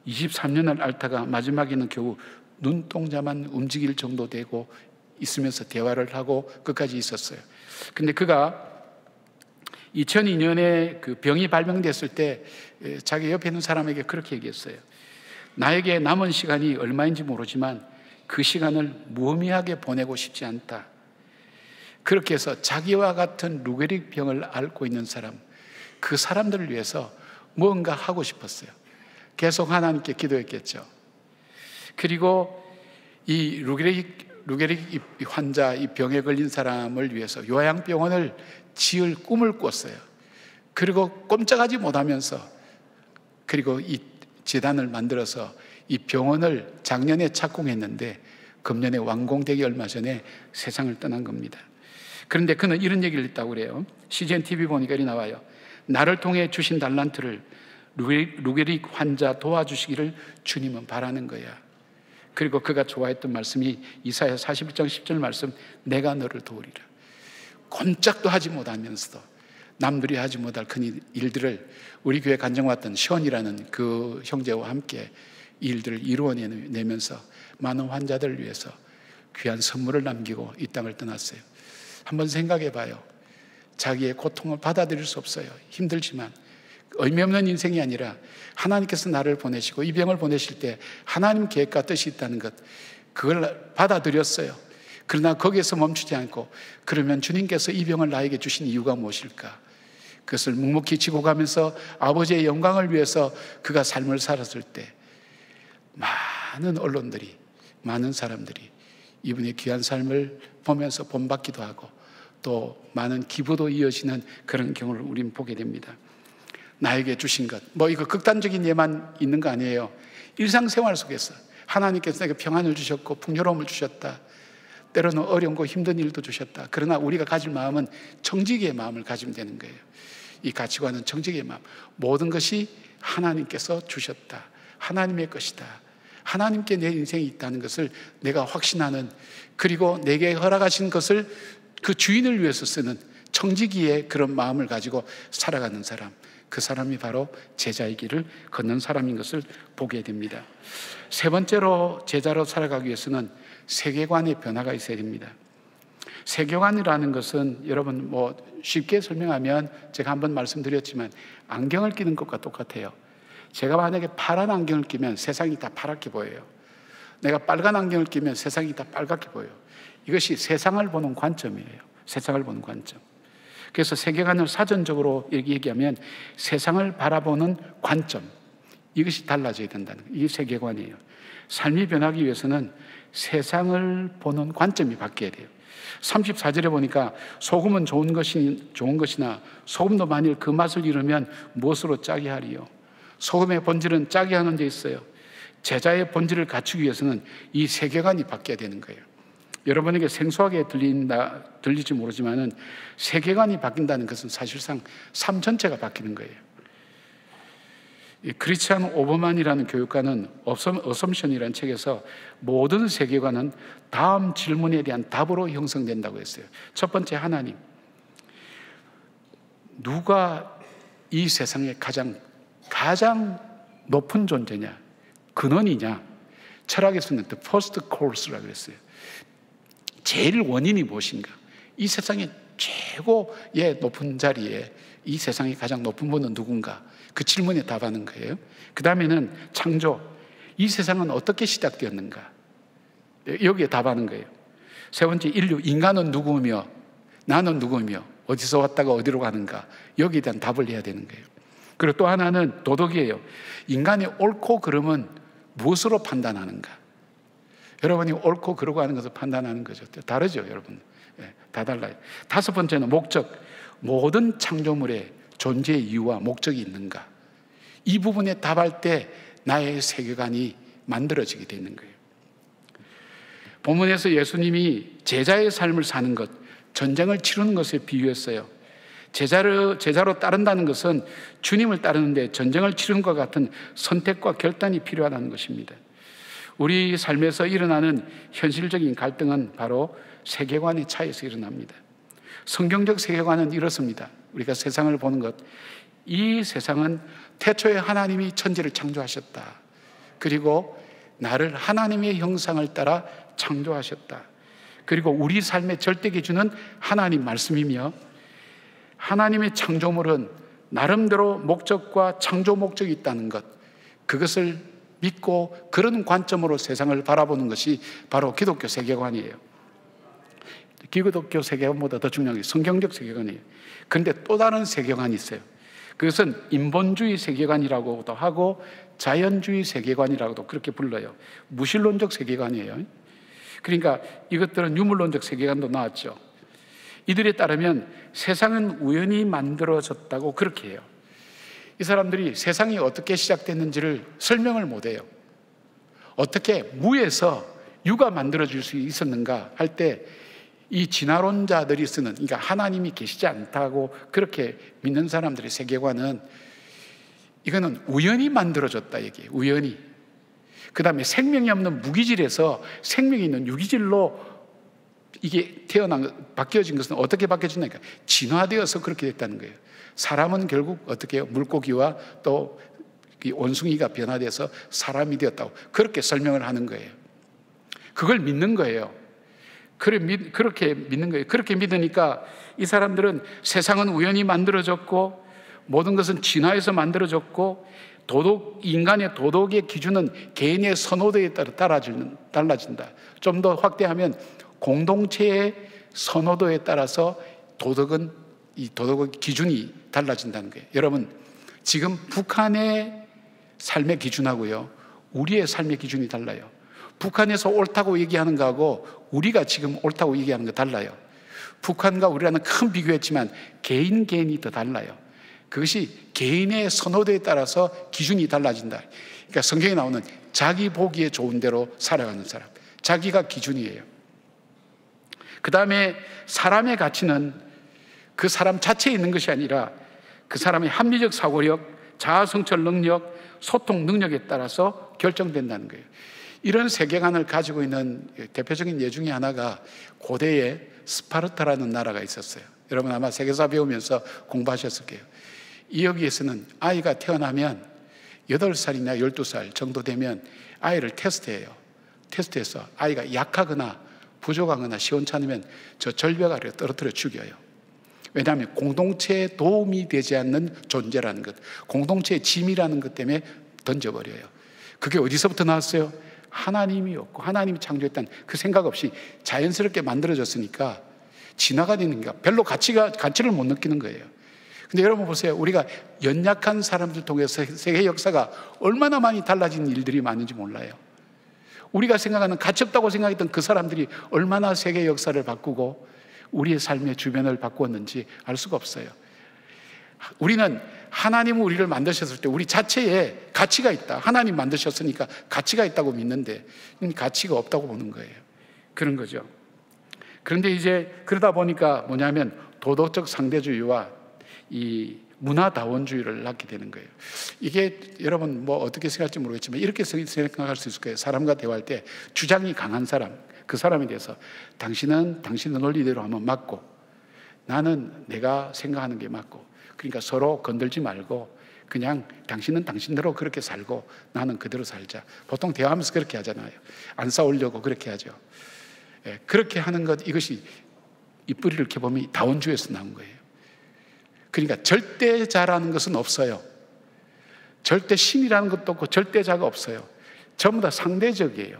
23년을 앓다가 마지막에는 겨우 눈동자만 움직일 정도 되고 있으면서 대화를 하고 끝까지 있었어요. 근데 그가 2002년에 그 병이 발병됐을 때 자기 옆에 있는 사람에게 그렇게 얘기했어요. 나에게 남은 시간이 얼마인지 모르지만 그 시간을 무의미하게 보내고 싶지 않다. 그렇게 해서 자기와 같은 루게릭 병을 앓고 있는 사람, 그 사람들을 위해서 무언가 하고 싶었어요. 계속 하나님께 기도했겠죠. 그리고 이 루게릭 환자, 이 병에 걸린 사람을 위해서 요양병원을 지을 꿈을 꿨어요. 그리고 꼼짝하지 못하면서 그리고 이 재단을 만들어서 이 병원을 작년에 착공했는데 금년에 완공되기 얼마 전에 세상을 떠난 겁니다. 그런데 그는 이런 얘기를 했다고 그래요. CGN TV 보니까 이리 나와요. 나를 통해 주신 달란트를 루게릭 환자 도와주시기를 주님은 바라는 거야. 그리고 그가 좋아했던 말씀이 이사야 41장 10절 말씀, 내가 너를 도우리라. 꼼짝도 하지 못하면서도 남들이 하지 못할 큰 일들을 우리 교회 간증왔던 시원이라는 그 형제와 함께 일들을 이루어내면서 많은 환자들을 위해서 귀한 선물을 남기고 이 땅을 떠났어요. 한번 생각해 봐요. 자기의 고통을 받아들일 수 없어요. 힘들지만 의미 없는 인생이 아니라 하나님께서 나를 보내시고 이 병을 보내실 때 하나님 계획과 뜻이 있다는 것, 그걸 받아들였어요. 그러나 거기에서 멈추지 않고, 그러면 주님께서 이 병을 나에게 주신 이유가 무엇일까? 그것을 묵묵히 지고 가면서 아버지의 영광을 위해서 그가 삶을 살았을 때 많은 언론들이, 많은 사람들이 이분의 귀한 삶을 보면서 본받기도 하고 또 많은 기부도 이어지는 그런 경우를 우리는 보게 됩니다. 나에게 주신 것, 이거 극단적인 예만 있는 거 아니에요. 일상생활 속에서 하나님께서 내게 평안을 주셨고 풍요로움을 주셨다. 때로는 어려운고 힘든 일도 주셨다. 그러나 우리가 가질 마음은 청지기의 마음을 가지면 되는 거예요. 이 가치관은 청지기의 마음. 모든 것이 하나님께서 주셨다. 하나님의 것이다. 하나님께 내 인생이 있다는 것을 내가 확신하는, 그리고 내게 허락하신 것을 그 주인을 위해서 쓰는 청지기의 그런 마음을 가지고 살아가는 사람, 그 사람이 바로 제자의 길을 걷는 사람인 것을 보게 됩니다. 세 번째로 제자로 살아가기 위해서는 세계관의 변화가 있어야 됩니다. 세계관이라는 것은 여러분 뭐 쉽게 설명하면 제가 한번 말씀드렸지만 안경을 끼는 것과 똑같아요. 제가 만약에 파란 안경을 끼면 세상이 다 파랗게 보여요. 내가 빨간 안경을 끼면 세상이 다 빨갛게 보여요. 이것이 세상을 보는 관점이에요. 세상을 보는 관점. 그래서 세계관을 사전적으로 얘기하면 세상을 바라보는 관점, 이것이 달라져야 된다는 거예요. 이게 세계관이에요. 삶이 변하기 위해서는 세상을 보는 관점이 바뀌어야 돼요. 34절에 보니까 소금은 좋은 것이나 소금도 만일 그 맛을 잃으면 무엇으로 짜게 하리요? 소금의 본질은 짜게 하는 데 있어요. 제자의 본질을 갖추기 위해서는 이 세계관이 바뀌어야 되는 거예요. 여러분에게 생소하게 들릴지 모르지만은 세계관이 바뀐다는 것은 사실상 삶 전체가 바뀌는 거예요. 크리스찬 오버만이라는 교육가는 어섬션이라는 책에서 모든 세계관은 다음 질문에 대한 답으로 형성된다고 했어요. 첫 번째, 하나님. 누가 이 세상에 가장 높은 존재냐? 근원이냐? 철학에서는 the first cause라고 그랬어요. 제일 원인이 무엇인가? 이 세상의 최고의 높은 자리에 이 세상의 가장 높은 분은 누군가? 그 질문에 답하는 거예요. 그 다음에는 창조. 이 세상은 어떻게 시작되었는가? 여기에 답하는 거예요. 세 번째, 인류. 인간은 누구며 나는 누구며 어디서 왔다가 어디로 가는가? 여기에 대한 답을 해야 되는 거예요. 그리고 또 하나는 도덕이에요. 인간의 옳고 그름은 무엇으로 판단하는가? 여러분이 옳고 그르고 하는 것을 판단하는 거죠. 다르죠, 여러분. 다 달라요. 다섯 번째는 목적. 모든 창조물에 존재의 이유와 목적이 있는가? 이 부분에 답할 때 나의 세계관이 만들어지게 되는 거예요. 본문에서 예수님이 제자의 삶을 사는 것, 전쟁을 치르는 것에 비유했어요. 제자로 따른다는 것은 주님을 따르는데 전쟁을 치르는 것 같은 선택과 결단이 필요하다는 것입니다. 우리 삶에서 일어나는 현실적인 갈등은 바로 세계관의 차이에서 일어납니다. 성경적 세계관은 이렇습니다. 우리가 세상을 보는 것, 이 세상은 태초에 하나님이 천지를 창조하셨다. 그리고 나를 하나님의 형상을 따라 창조하셨다. 그리고 우리 삶의 절대 기준은 하나님 말씀이며 하나님의 창조물은 나름대로 목적과 창조 목적이 있다는 것, 그것을 믿고 그런 관점으로 세상을 바라보는 것이 바로 기독교 세계관이에요. 기독교 세계관보다 더 중요한 게 성경적 세계관이에요. 그런데 또 다른 세계관이 있어요. 그것은 인본주의 세계관이라고도 하고 자연주의 세계관이라고도 그렇게 불러요. 무신론적 세계관이에요. 그러니까 이것들은 유물론적 세계관도 나왔죠. 이들에 따르면 세상은 우연히 만들어졌다고 그렇게 해요. 이 사람들이 세상이 어떻게 시작됐는지를 설명을 못해요. 어떻게 무에서 유가 만들어질 수 있었는가 할 때 이 진화론자들이 쓰는, 그러니까 하나님이 계시지 않다고 그렇게 믿는 사람들의 세계관은 이거는 우연히 만들어졌다 얘기예요. 우연히. 그 다음에 생명이 없는 무기질에서 생명이 있는 유기질로 이게 바뀌어진 것은 어떻게 바뀌어졌냐니까 진화되어서 그렇게 됐다는 거예요. 사람은 결국 어떻게 해요? 물고기와 또 원숭이가 변화돼서 사람이 되었다고 그렇게 설명을 하는 거예요. 그걸 믿는 거예요. 그렇게 믿는 거예요. 그렇게 믿으니까 이 사람들은 세상은 우연히 만들어졌고 모든 것은 진화해서 만들어졌고 인간의 도덕의 기준은 개인의 선호도에 따라 달라진다. 좀 더 확대하면 공동체의 선호도에 따라서 도덕의 기준이 달라진다는 거예요. 여러분, 지금 북한의 삶의 기준하고요, 우리의 삶의 기준이 달라요. 북한에서 옳다고 얘기하는 거하고 우리가 지금 옳다고 얘기하는 거 달라요. 북한과 우리라는 큰 비교했지만 개인이 더 달라요. 그것이 개인의 선호도에 따라서 기준이 달라진다. 그러니까 성경에 나오는 자기 보기에 좋은 대로 살아가는 사람, 자기가 기준이에요. 그 다음에 사람의 가치는 그 사람 자체에 있는 것이 아니라 그 사람의 합리적 사고력, 자아성찰 능력, 소통 능력에 따라서 결정된다는 거예요. 이런 세계관을 가지고 있는 대표적인 예 중에 하나가 고대에 스파르타라는 나라가 있었어요. 여러분 아마 세계사 배우면서 공부하셨을 거예요. 여기에서는 아이가 태어나면 8살이나 12살 정도 되면 아이를 테스트해요. 테스트해서 아이가 약하거나 부족하거나 시원찮으면 저 절벽 아래로 떨어뜨려 죽여요. 왜냐하면 공동체에 도움이 되지 않는 존재라는 것, 공동체의 짐이라는 것 때문에 던져버려요. 그게 어디서부터 나왔어요? 하나님이었고 하나님이 창조했다는 그 생각 없이 자연스럽게 만들어졌으니까 지나가는 게 별로 가치를 못 느끼는 거예요. 근데 여러분 보세요. 우리가 연약한 사람들 통해서 세계 역사가 얼마나 많이 달라진 일들이 많은지 몰라요. 우리가 생각하는 가치 없다고 생각했던 그 사람들이 얼마나 세계 역사를 바꾸고 우리의 삶의 주변을 바꾸었는지 알 수가 없어요. 우리는 하나님은 우리를 만드셨을 때 우리 자체에 가치가 있다. 하나님 만드셨으니까 가치가 있다고 믿는데 가치가 없다고 보는 거예요. 그런 거죠. 그런데 이제 그러다 보니까 뭐냐면 도덕적 상대주의와 이 문화다원주의를 낳게 되는 거예요. 이게 여러분 뭐 어떻게 생각할지 모르겠지만 이렇게 생각할 수 있을 거예요. 사람과 대화할 때 주장이 강한 사람, 그 사람에 대해서 당신은 당신의 논리대로 하면 맞고 나는 내가 생각하는 게 맞고, 그러니까 서로 건들지 말고 그냥 당신은 당신대로 그렇게 살고 나는 그대로 살자. 보통 대화하면서 그렇게 하잖아요. 안 싸우려고 그렇게 하죠. 예, 그렇게 하는 것, 이것이 이 뿌리를 이렇게 보면 다원주의에서 나온 거예요. 그러니까 절대자라는 것은 없어요. 절대 신이라는 것도 없고 절대자가 없어요. 전부 다 상대적이에요.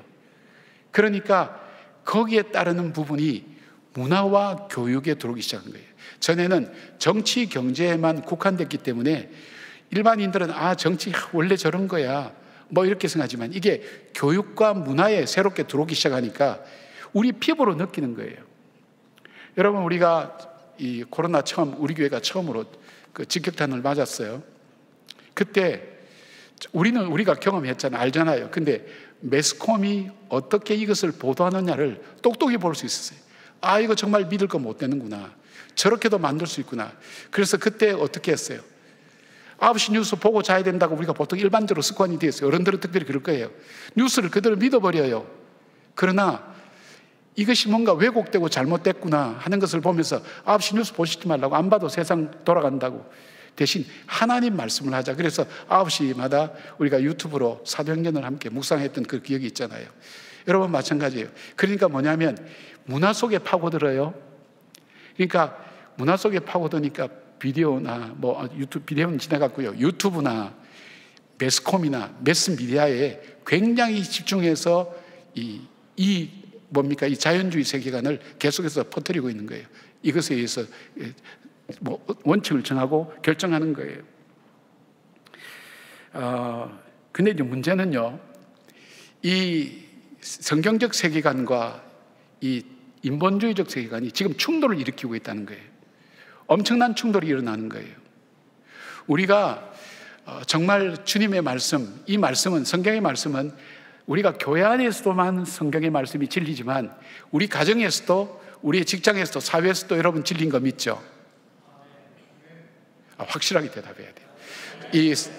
그러니까 거기에 따르는 부분이 문화와 교육에 들어오기 시작한 거예요. 전에는 정치, 경제에만 국한됐기 때문에 일반인들은 정치 원래 저런 거야 뭐 이렇게 생각하지만 이게 교육과 문화에 새롭게 들어오기 시작하니까 우리 피부로 느끼는 거예요. 여러분, 우리가 이 코로나 우리 교회가 처음으로 그 직격탄을 맞았어요. 그때 우리가 경험했잖아요. 알잖아요. 근데 매스컴이 어떻게 이것을 보도하느냐를 똑똑히 볼 수 있었어요. 이거 정말 믿을 거 못 되는구나. 저렇게도 만들 수 있구나. 그래서 그때 어떻게 했어요? 9시 뉴스 보고 자야 된다고 우리가 보통 일반적으로 습관이 되어 있어요. 어른들은 특별히 그럴 거예요. 뉴스를 그대로 믿어버려요. 그러나 이것이 뭔가 왜곡되고 잘못됐구나 하는 것을 보면서 9시 뉴스 보시지 말라고, 안 봐도 세상 돌아간다고, 대신 하나님 말씀을 하자. 그래서 9시마다 우리가 유튜브로 사도행전을 함께 묵상했던 그 기억이 있잖아요. 여러분 마찬가지예요. 그러니까 뭐냐면 문화 속에 파고들어요. 그러니까 문화 속에 파고드니까 비디오나 뭐 유튜브, 비디오는 지나갔고요. 유튜브나 매스컴이나 매스미디어에 굉장히 집중해서 이 자연주의 세계관을 계속해서 퍼뜨리고 있는 거예요. 이것에 의해서 원칙을 정하고 결정하는 거예요. 근데 이제 문제는요, 이 성경적 세계관과 이 인본주의적 세계관이 지금 충돌을 일으키고 있다는 거예요. 엄청난 충돌이 일어나는 거예요. 우리가 정말 주님의 말씀, 이 말씀은, 성경의 말씀은 우리가 교회 안에서도만 성경의 말씀이 진리지만 우리 가정에서도, 우리 직장에서도, 사회에서도 여러분 진리인 거 믿죠? 확실하게 대답해야 돼요.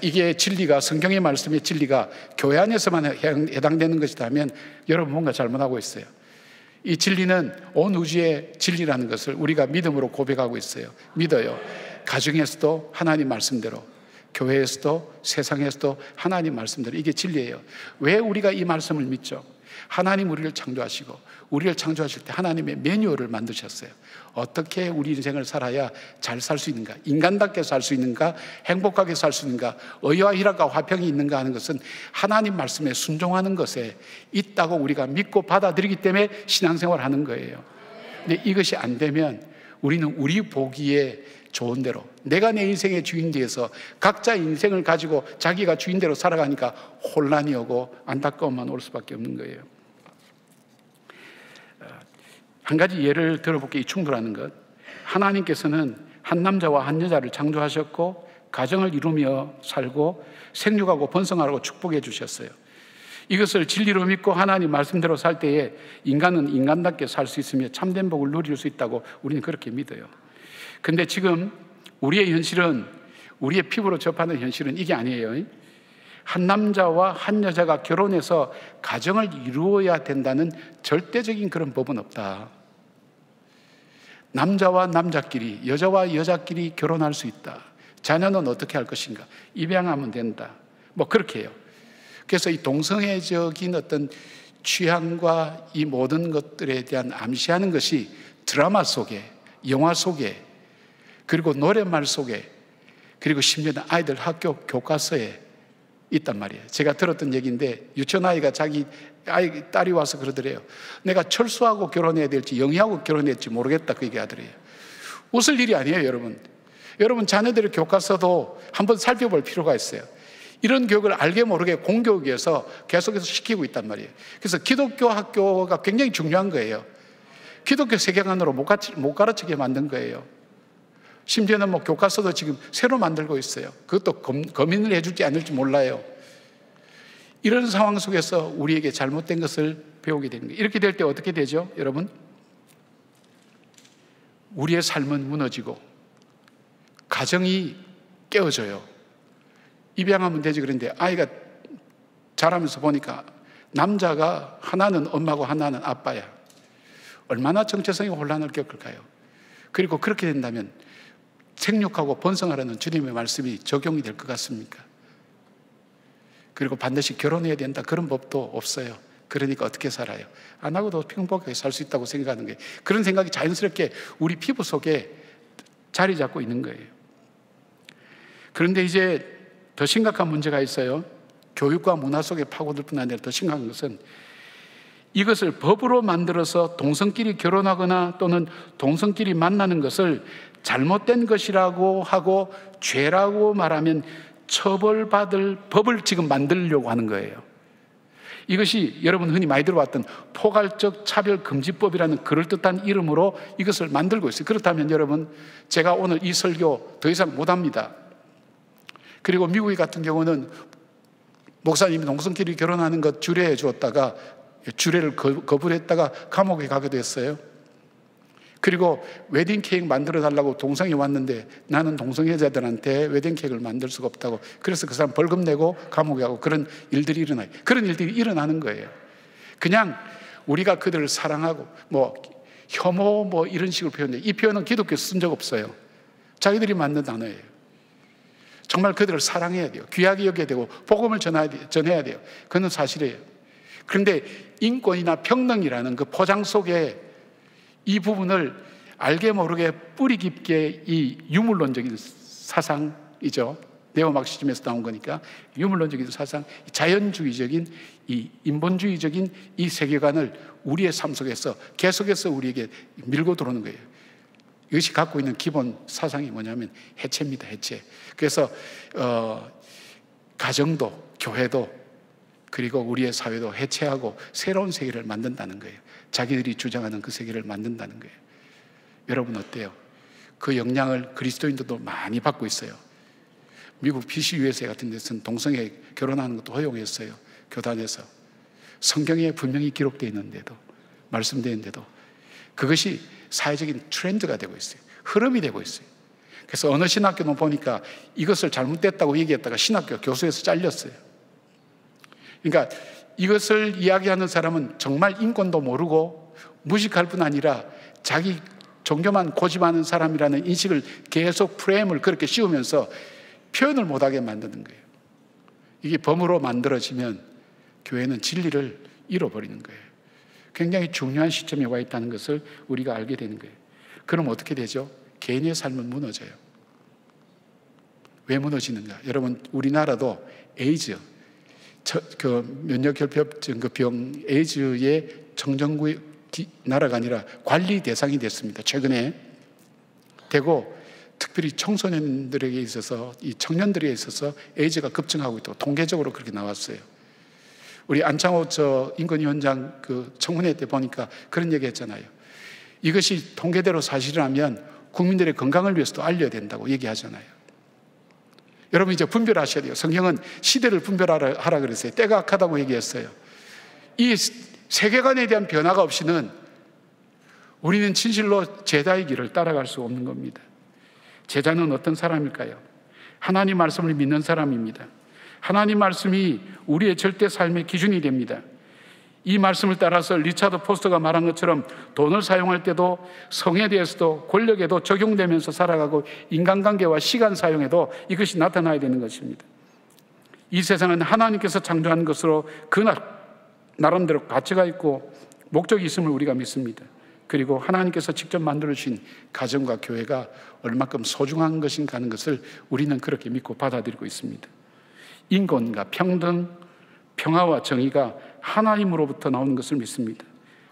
이게 진리가, 성경의 말씀의 진리가 교회 안에서만 해당되는 것이라면 여러분 뭔가 잘못하고 있어요. 이 진리는 온 우주의 진리라는 것을 우리가 믿음으로 고백하고 있어요. 믿어요. 가정에서도 하나님 말씀대로, 교회에서도 세상에서도 하나님 말씀대로, 이게 진리예요. 왜 우리가 이 말씀을 믿죠? 하나님 우리를 창조하시고, 우리를 창조하실 때 하나님의 매뉴얼을 만드셨어요. 어떻게 우리 인생을 살아야 잘 살 수 있는가, 인간답게 살 수 있는가, 행복하게 살 수 있는가, 의와 희락과 화평이 있는가 하는 것은 하나님 말씀에 순종하는 것에 있다고 우리가 믿고 받아들이기 때문에 신앙생활을 하는 거예요. 근데 이것이 안 되면 우리는 우리 보기에 좋은 대로, 내가 내 인생의 주인되어서 각자 인생을 가지고 자기가 주인대로 살아가니까 혼란이 오고 안타까움만 올 수밖에 없는 거예요. 한 가지 예를 들어볼게요. 이 충돌하는 것. 하나님께서는 한 남자와 한 여자를 창조하셨고 가정을 이루며 살고 생육하고 번성하라고 축복해 주셨어요. 이것을 진리로 믿고 하나님 말씀대로 살 때에 인간은 인간답게 살 수 있으며 참된 복을 누릴 수 있다고 우리는 그렇게 믿어요. 근데 지금 우리의 현실은, 우리의 피부로 접하는 현실은 이게 아니에요. 한 남자와 한 여자가 결혼해서 가정을 이루어야 된다는 절대적인 그런 법은 없다. 남자와 남자끼리, 여자와 여자끼리 결혼할 수 있다. 자녀는 어떻게 할 것인가? 입양하면 된다. 뭐 그렇게 해요. 그래서 이 동성애적인 어떤 취향과 이 모든 것들에 대한 암시하는 것이 드라마 속에, 영화 속에, 그리고 노랫말 속에, 그리고 심지어는 아이들 학교 교과서에 있단 말이에요. 제가 들었던 얘기인데 유치원아이가 자기 딸이 와서 그러더래요. 내가 철수하고 결혼해야 될지 영희하고 결혼해야 될지 모르겠다, 그 얘기하더래요. 웃을 일이 아니에요, 여러분. 여러분 자녀들의 교과서도 한번 살펴볼 필요가 있어요. 이런 교육을 알게 모르게 공교육에서 계속해서 시키고 있단 말이에요. 그래서 기독교 학교가 굉장히 중요한 거예요. 기독교 세계관으로 못 가르치게 만든 거예요. 심지어는 뭐 교과서도 지금 새로 만들고 있어요. 그것도 검인을 해줄지 안 해줄지 몰라요. 이런 상황 속에서 우리에게 잘못된 것을 배우게 되는 거예요. 이렇게 될 때 어떻게 되죠, 여러분? 우리의 삶은 무너지고 가정이 깨어져요. 입양하면 되지 그런데 아이가 자라면서 보니까 남자가 하나는 엄마고 하나는 아빠야. 얼마나 정체성의 혼란을 겪을까요? 그리고 그렇게 된다면 생육하고 번성하라는 주님의 말씀이 적용이 될 것 같습니까? 그리고 반드시 결혼해야 된다, 그런 법도 없어요. 그러니까 어떻게 살아요? 안 하고도 평범하게 살 수 있다고 생각하는 거예요. 그런 생각이 자연스럽게 우리 피부 속에 자리 잡고 있는 거예요. 그런데 이제 더 심각한 문제가 있어요. 교육과 문화 속에 파고들 뿐 아니라 더 심각한 것은 이것을 법으로 만들어서 동성끼리 결혼하거나 또는 동성끼리 만나는 것을 잘못된 것이라고 하고 죄라고 말하면 처벌받을 법을 지금 만들려고 하는 거예요. 이것이 여러분 흔히 많이 들어봤던 포괄적 차별금지법이라는 그럴듯한 이름으로 이것을 만들고 있어요. 그렇다면 여러분, 제가 오늘 이 설교 더 이상 못합니다. 그리고 미국 같은 경우는 목사님이 동성끼리 결혼하는 것 주례해 주었다가 주례를 거부를 했다가 감옥에 가기도 했어요. 그리고 웨딩 케이크 만들어 달라고 동성이 왔는데 나는 동성애자들한테 웨딩 케이크를 만들 수가 없다고, 그래서 그 사람 벌금 내고 감옥에 가고 그런 일들이 일어나요. 그런 일들이 일어나는 거예요. 그냥 우리가 그들을 사랑하고 뭐 혐오 뭐 이런 식으로 표현해요. 이 표현은 기독교에서 쓴 적 없어요. 자기들이 만든 단어예요. 정말 그들을 사랑해야 돼요. 귀하게 여겨야 되고 복음을 전해야 돼요. 그건 사실이에요. 그런데 인권이나 평등이라는 그 포장 속에 이 부분을 알게 모르게 뿌리 깊게 이 유물론적인 사상이죠. 네오마르크시즘에서 나온 거니까 유물론적인 사상, 자연주의적인 이 인본주의적인 이 세계관을 우리의 삶 속에서 계속해서 우리에게 밀고 들어오는 거예요. 이것이 갖고 있는 기본 사상이 뭐냐면 해체입니다. 해체. 그래서 가정도 교회도 그리고 우리의 사회도 해체하고 새로운 세계를 만든다는 거예요. 자기들이 주장하는 그 세계를 만든다는 거예요. 여러분 어때요? 그 영향을 그리스도인들도 많이 받고 있어요. 미국 PCUSA 같은 데서는 동성애 결혼하는 것도 허용했어요. 교단에서. 성경에 분명히 기록되어 있는데도, 말씀되어 있는데도 그것이 사회적인 트렌드가 되고 있어요. 흐름이 되고 있어요. 그래서 어느 신학교는 보니까 이것을 잘못됐다고 얘기했다가 신학교 교수에서 잘렸어요. 그러니까 이것을 이야기하는 사람은 정말 인권도 모르고 무식할 뿐 아니라 자기 종교만 고집하는 사람이라는 인식을 계속 프레임을 그렇게 씌우면서 표현을 못하게 만드는 거예요. 이게 범으로 만들어지면 교회는 진리를 잃어버리는 거예요. 굉장히 중요한 시점에 와 있다는 것을 우리가 알게 되는 거예요. 그럼 어떻게 되죠? 개인의 삶은 무너져요. 왜 무너지는가? 여러분, 우리나라도 에이즈, 그 면역결핍증 그 병 에이즈의 청정구역 나라가 아니라 관리 대상이 됐습니다. 최근에 되고 특별히 청소년들에게 있어서 이 청년들에게 있어서 에이즈가 급증하고 있다고 통계적으로 그렇게 나왔어요. 우리 안창호 인권위원장 그 청문회 때 보니까 그런 얘기 했잖아요. 이것이 통계대로 사실이라면 국민들의 건강을 위해서도 알려야 된다고 얘기하잖아요. 여러분 이제 분별하셔야 돼요. 성경은 시대를 분별하라 그랬어요. 때가 악하다고 얘기했어요. 이 세계관에 대한 변화가 없이는 우리는 진실로 제자의 길을 따라갈 수 없는 겁니다. 제자는 어떤 사람일까요? 하나님 말씀을 믿는 사람입니다. 하나님 말씀이 우리의 절대 삶의 기준이 됩니다. 이 말씀을 따라서 리차드 포스터가 말한 것처럼 돈을 사용할 때도 성에 대해서도 권력에도 적용되면서 살아가고 인간관계와 시간 사용에도 이것이 나타나야 되는 것입니다. 이 세상은 하나님께서 창조한 것으로 그날 나름대로 가치가 있고 목적이 있음을 우리가 믿습니다. 그리고 하나님께서 직접 만들어주신 가정과 교회가 얼마큼 소중한 것인가 하는 것을 우리는 그렇게 믿고 받아들이고 있습니다. 인권과 평등, 평화와 정의가 하나님으로부터 나오는 것을 믿습니다.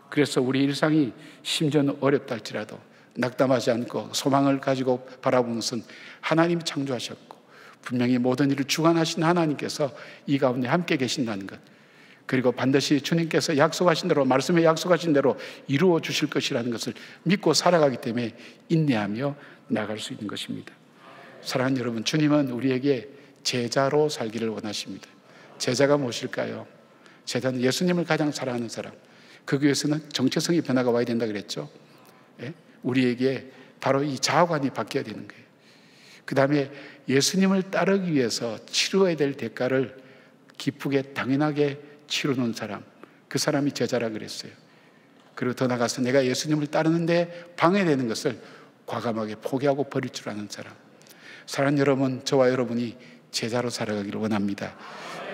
그래서 우리 일상이 심지어는 어렵다 할지라도 낙담하지 않고 소망을 가지고 바라보는 것은 하나님이 창조하셨고 분명히 모든 일을 주관하신 하나님께서 이 가운데 함께 계신다는 것, 그리고 반드시 주님께서 약속하신 대로, 말씀에 약속하신 대로 이루어 주실 것이라는 것을 믿고 살아가기 때문에 인내하며 나갈 수 있는 것입니다. 사랑하는 여러분, 주님은 우리에게 제자로 살기를 원하십니다. 제자가 무엇일까요? 제자는 예수님을 가장 사랑하는 사람. 그 위해서는 정체성의 변화가 와야 된다 그랬죠. 예? 우리에게 바로 이 자아관이 바뀌어야 되는 거예요. 그 다음에 예수님을 따르기 위해서 치러야 될 대가를 기쁘게 당연하게 치르는 사람, 그 사람이 제자라 그랬어요. 그리고 더 나가서 내가 예수님을 따르는데 방해되는 것을 과감하게 포기하고 버릴 줄 아는 사람. 사랑하는 여러분, 저와 여러분이 제자로 살아가기를 원합니다.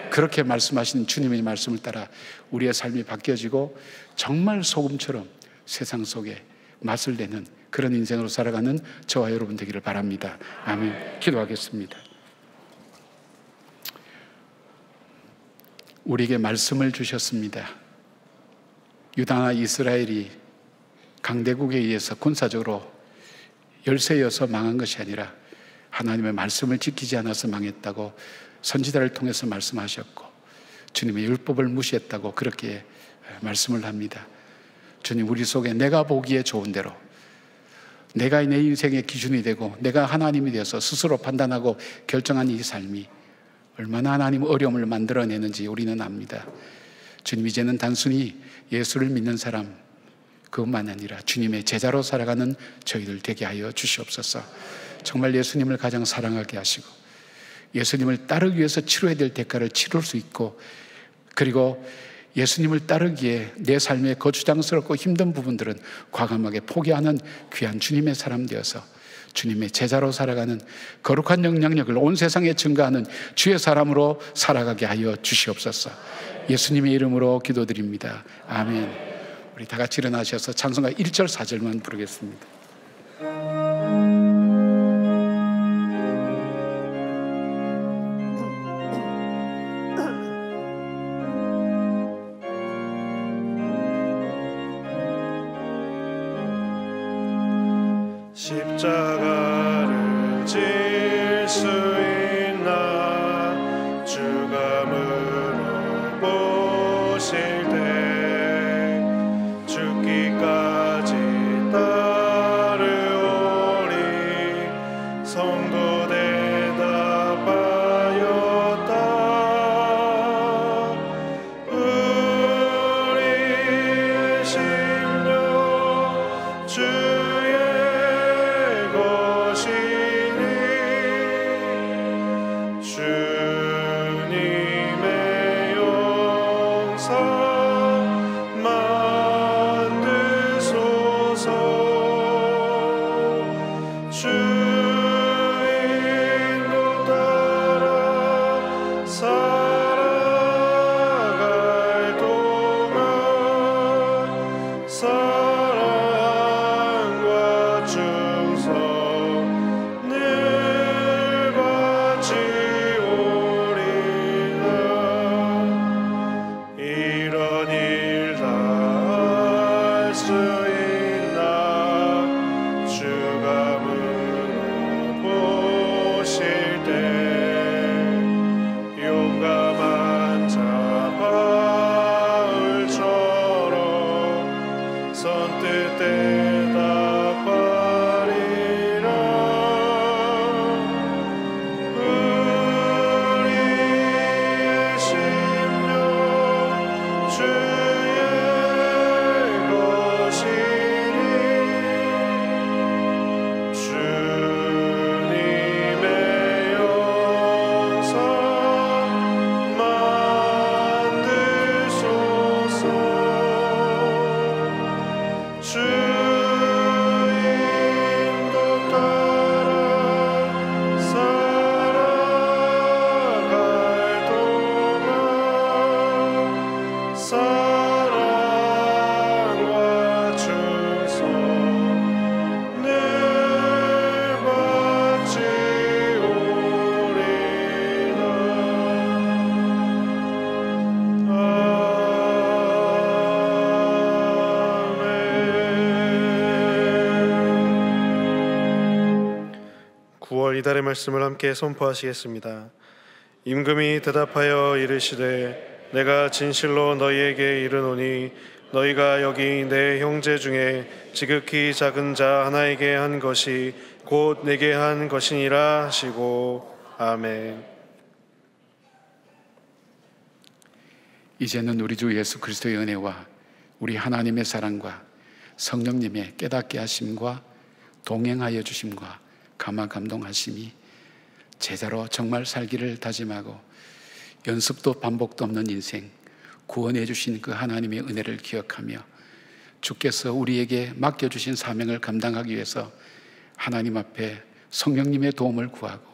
그렇게 말씀하시는 주님의 말씀을 따라 우리의 삶이 바뀌어지고 정말 소금처럼 세상 속에 맛을 내는 그런 인생으로 살아가는 저와 여러분 되기를 바랍니다. 아멘. 기도하겠습니다. 우리에게 말씀을 주셨습니다. 유다나 이스라엘이 강대국에 의해서 군사적으로 열세여서 망한 것이 아니라 하나님의 말씀을 지키지 않아서 망했다고 선지자를 통해서 말씀하셨고, 주님의 율법을 무시했다고 그렇게 말씀을 합니다. 주님, 우리 속에 내가 보기에 좋은 대로, 내가 내 인생의 기준이 되고 내가 하나님이 되어서 스스로 판단하고 결정한 이 삶이 얼마나 하나님 어려움을 만들어내는지 우리는 압니다. 주님, 이제는 단순히 예수를 믿는 사람 그것만 아니라 주님의 제자로 살아가는 저희들 되게 하여 주시옵소서. 정말 예수님을 가장 사랑하게 하시고 예수님을 따르기 위해서 치러야 될 대가를 치를 수 있고, 그리고 예수님을 따르기에 내 삶의 거추장스럽고 힘든 부분들은 과감하게 포기하는 귀한 주님의 사람 되어서 주님의 제자로 살아가는 거룩한 영향력을 온 세상에 증가하는 주의 사람으로 살아가게 하여 주시옵소서. 예수님의 이름으로 기도드립니다. 아멘. 우리 다 같이 일어나셔서 찬송가 1절 4절만 부르겠습니다. 십자가를 질 수 있나 주가 물어보실 때 죽기까지 따르오리. 성도 대답하였다. 우리의 심령 주의 주님의 용서 만드소서. 주 인도 따라 살아갈 동안 사랑과 충성 늘 바치오리라. 이런 일 다 할 수 있나 주가 물어보실 때 용감한 자 바울처럼 선뜻 대답하리라. 우리의 심령 주의 것이니 주님의 용서 만드소서. 주 이달의 말씀을 함께 선포하시겠습니다. 임금이 대답하여 이르시되 내가 진실로 너희에게 이르노니 너희가 여기 내 형제 중에 지극히 작은 자 하나에게 한 것이 곧 내게 한 것이니라 하시고 아멘. 이제는 우리 주 예수 그리스도의 은혜와 우리 하나님의 사랑과 성령님의 깨닫게 하심과 동행하여 주심과 감화 감동하심이 제자로 정말 살기를 다짐하고 연습도 반복도 없는 인생 구원해 주신 그 하나님의 은혜를 기억하며 주께서 우리에게 맡겨주신 사명을 감당하기 위해서 하나님 앞에 성령님의 도움을 구하고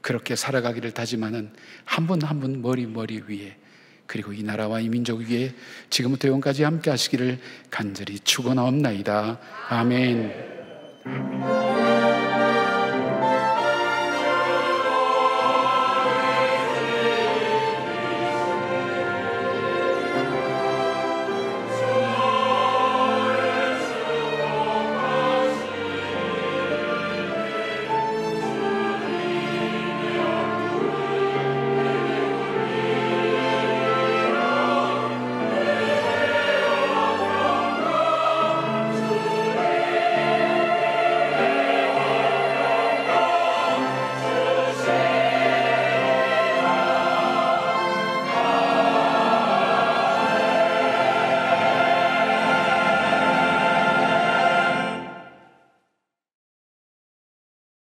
그렇게 살아가기를 다짐하는 한 분 한 분 머리 위에 그리고 이 나라와 이 민족 위에 지금부터 영원까지 함께 하시기를 간절히 축원하옵나이다. 아멘.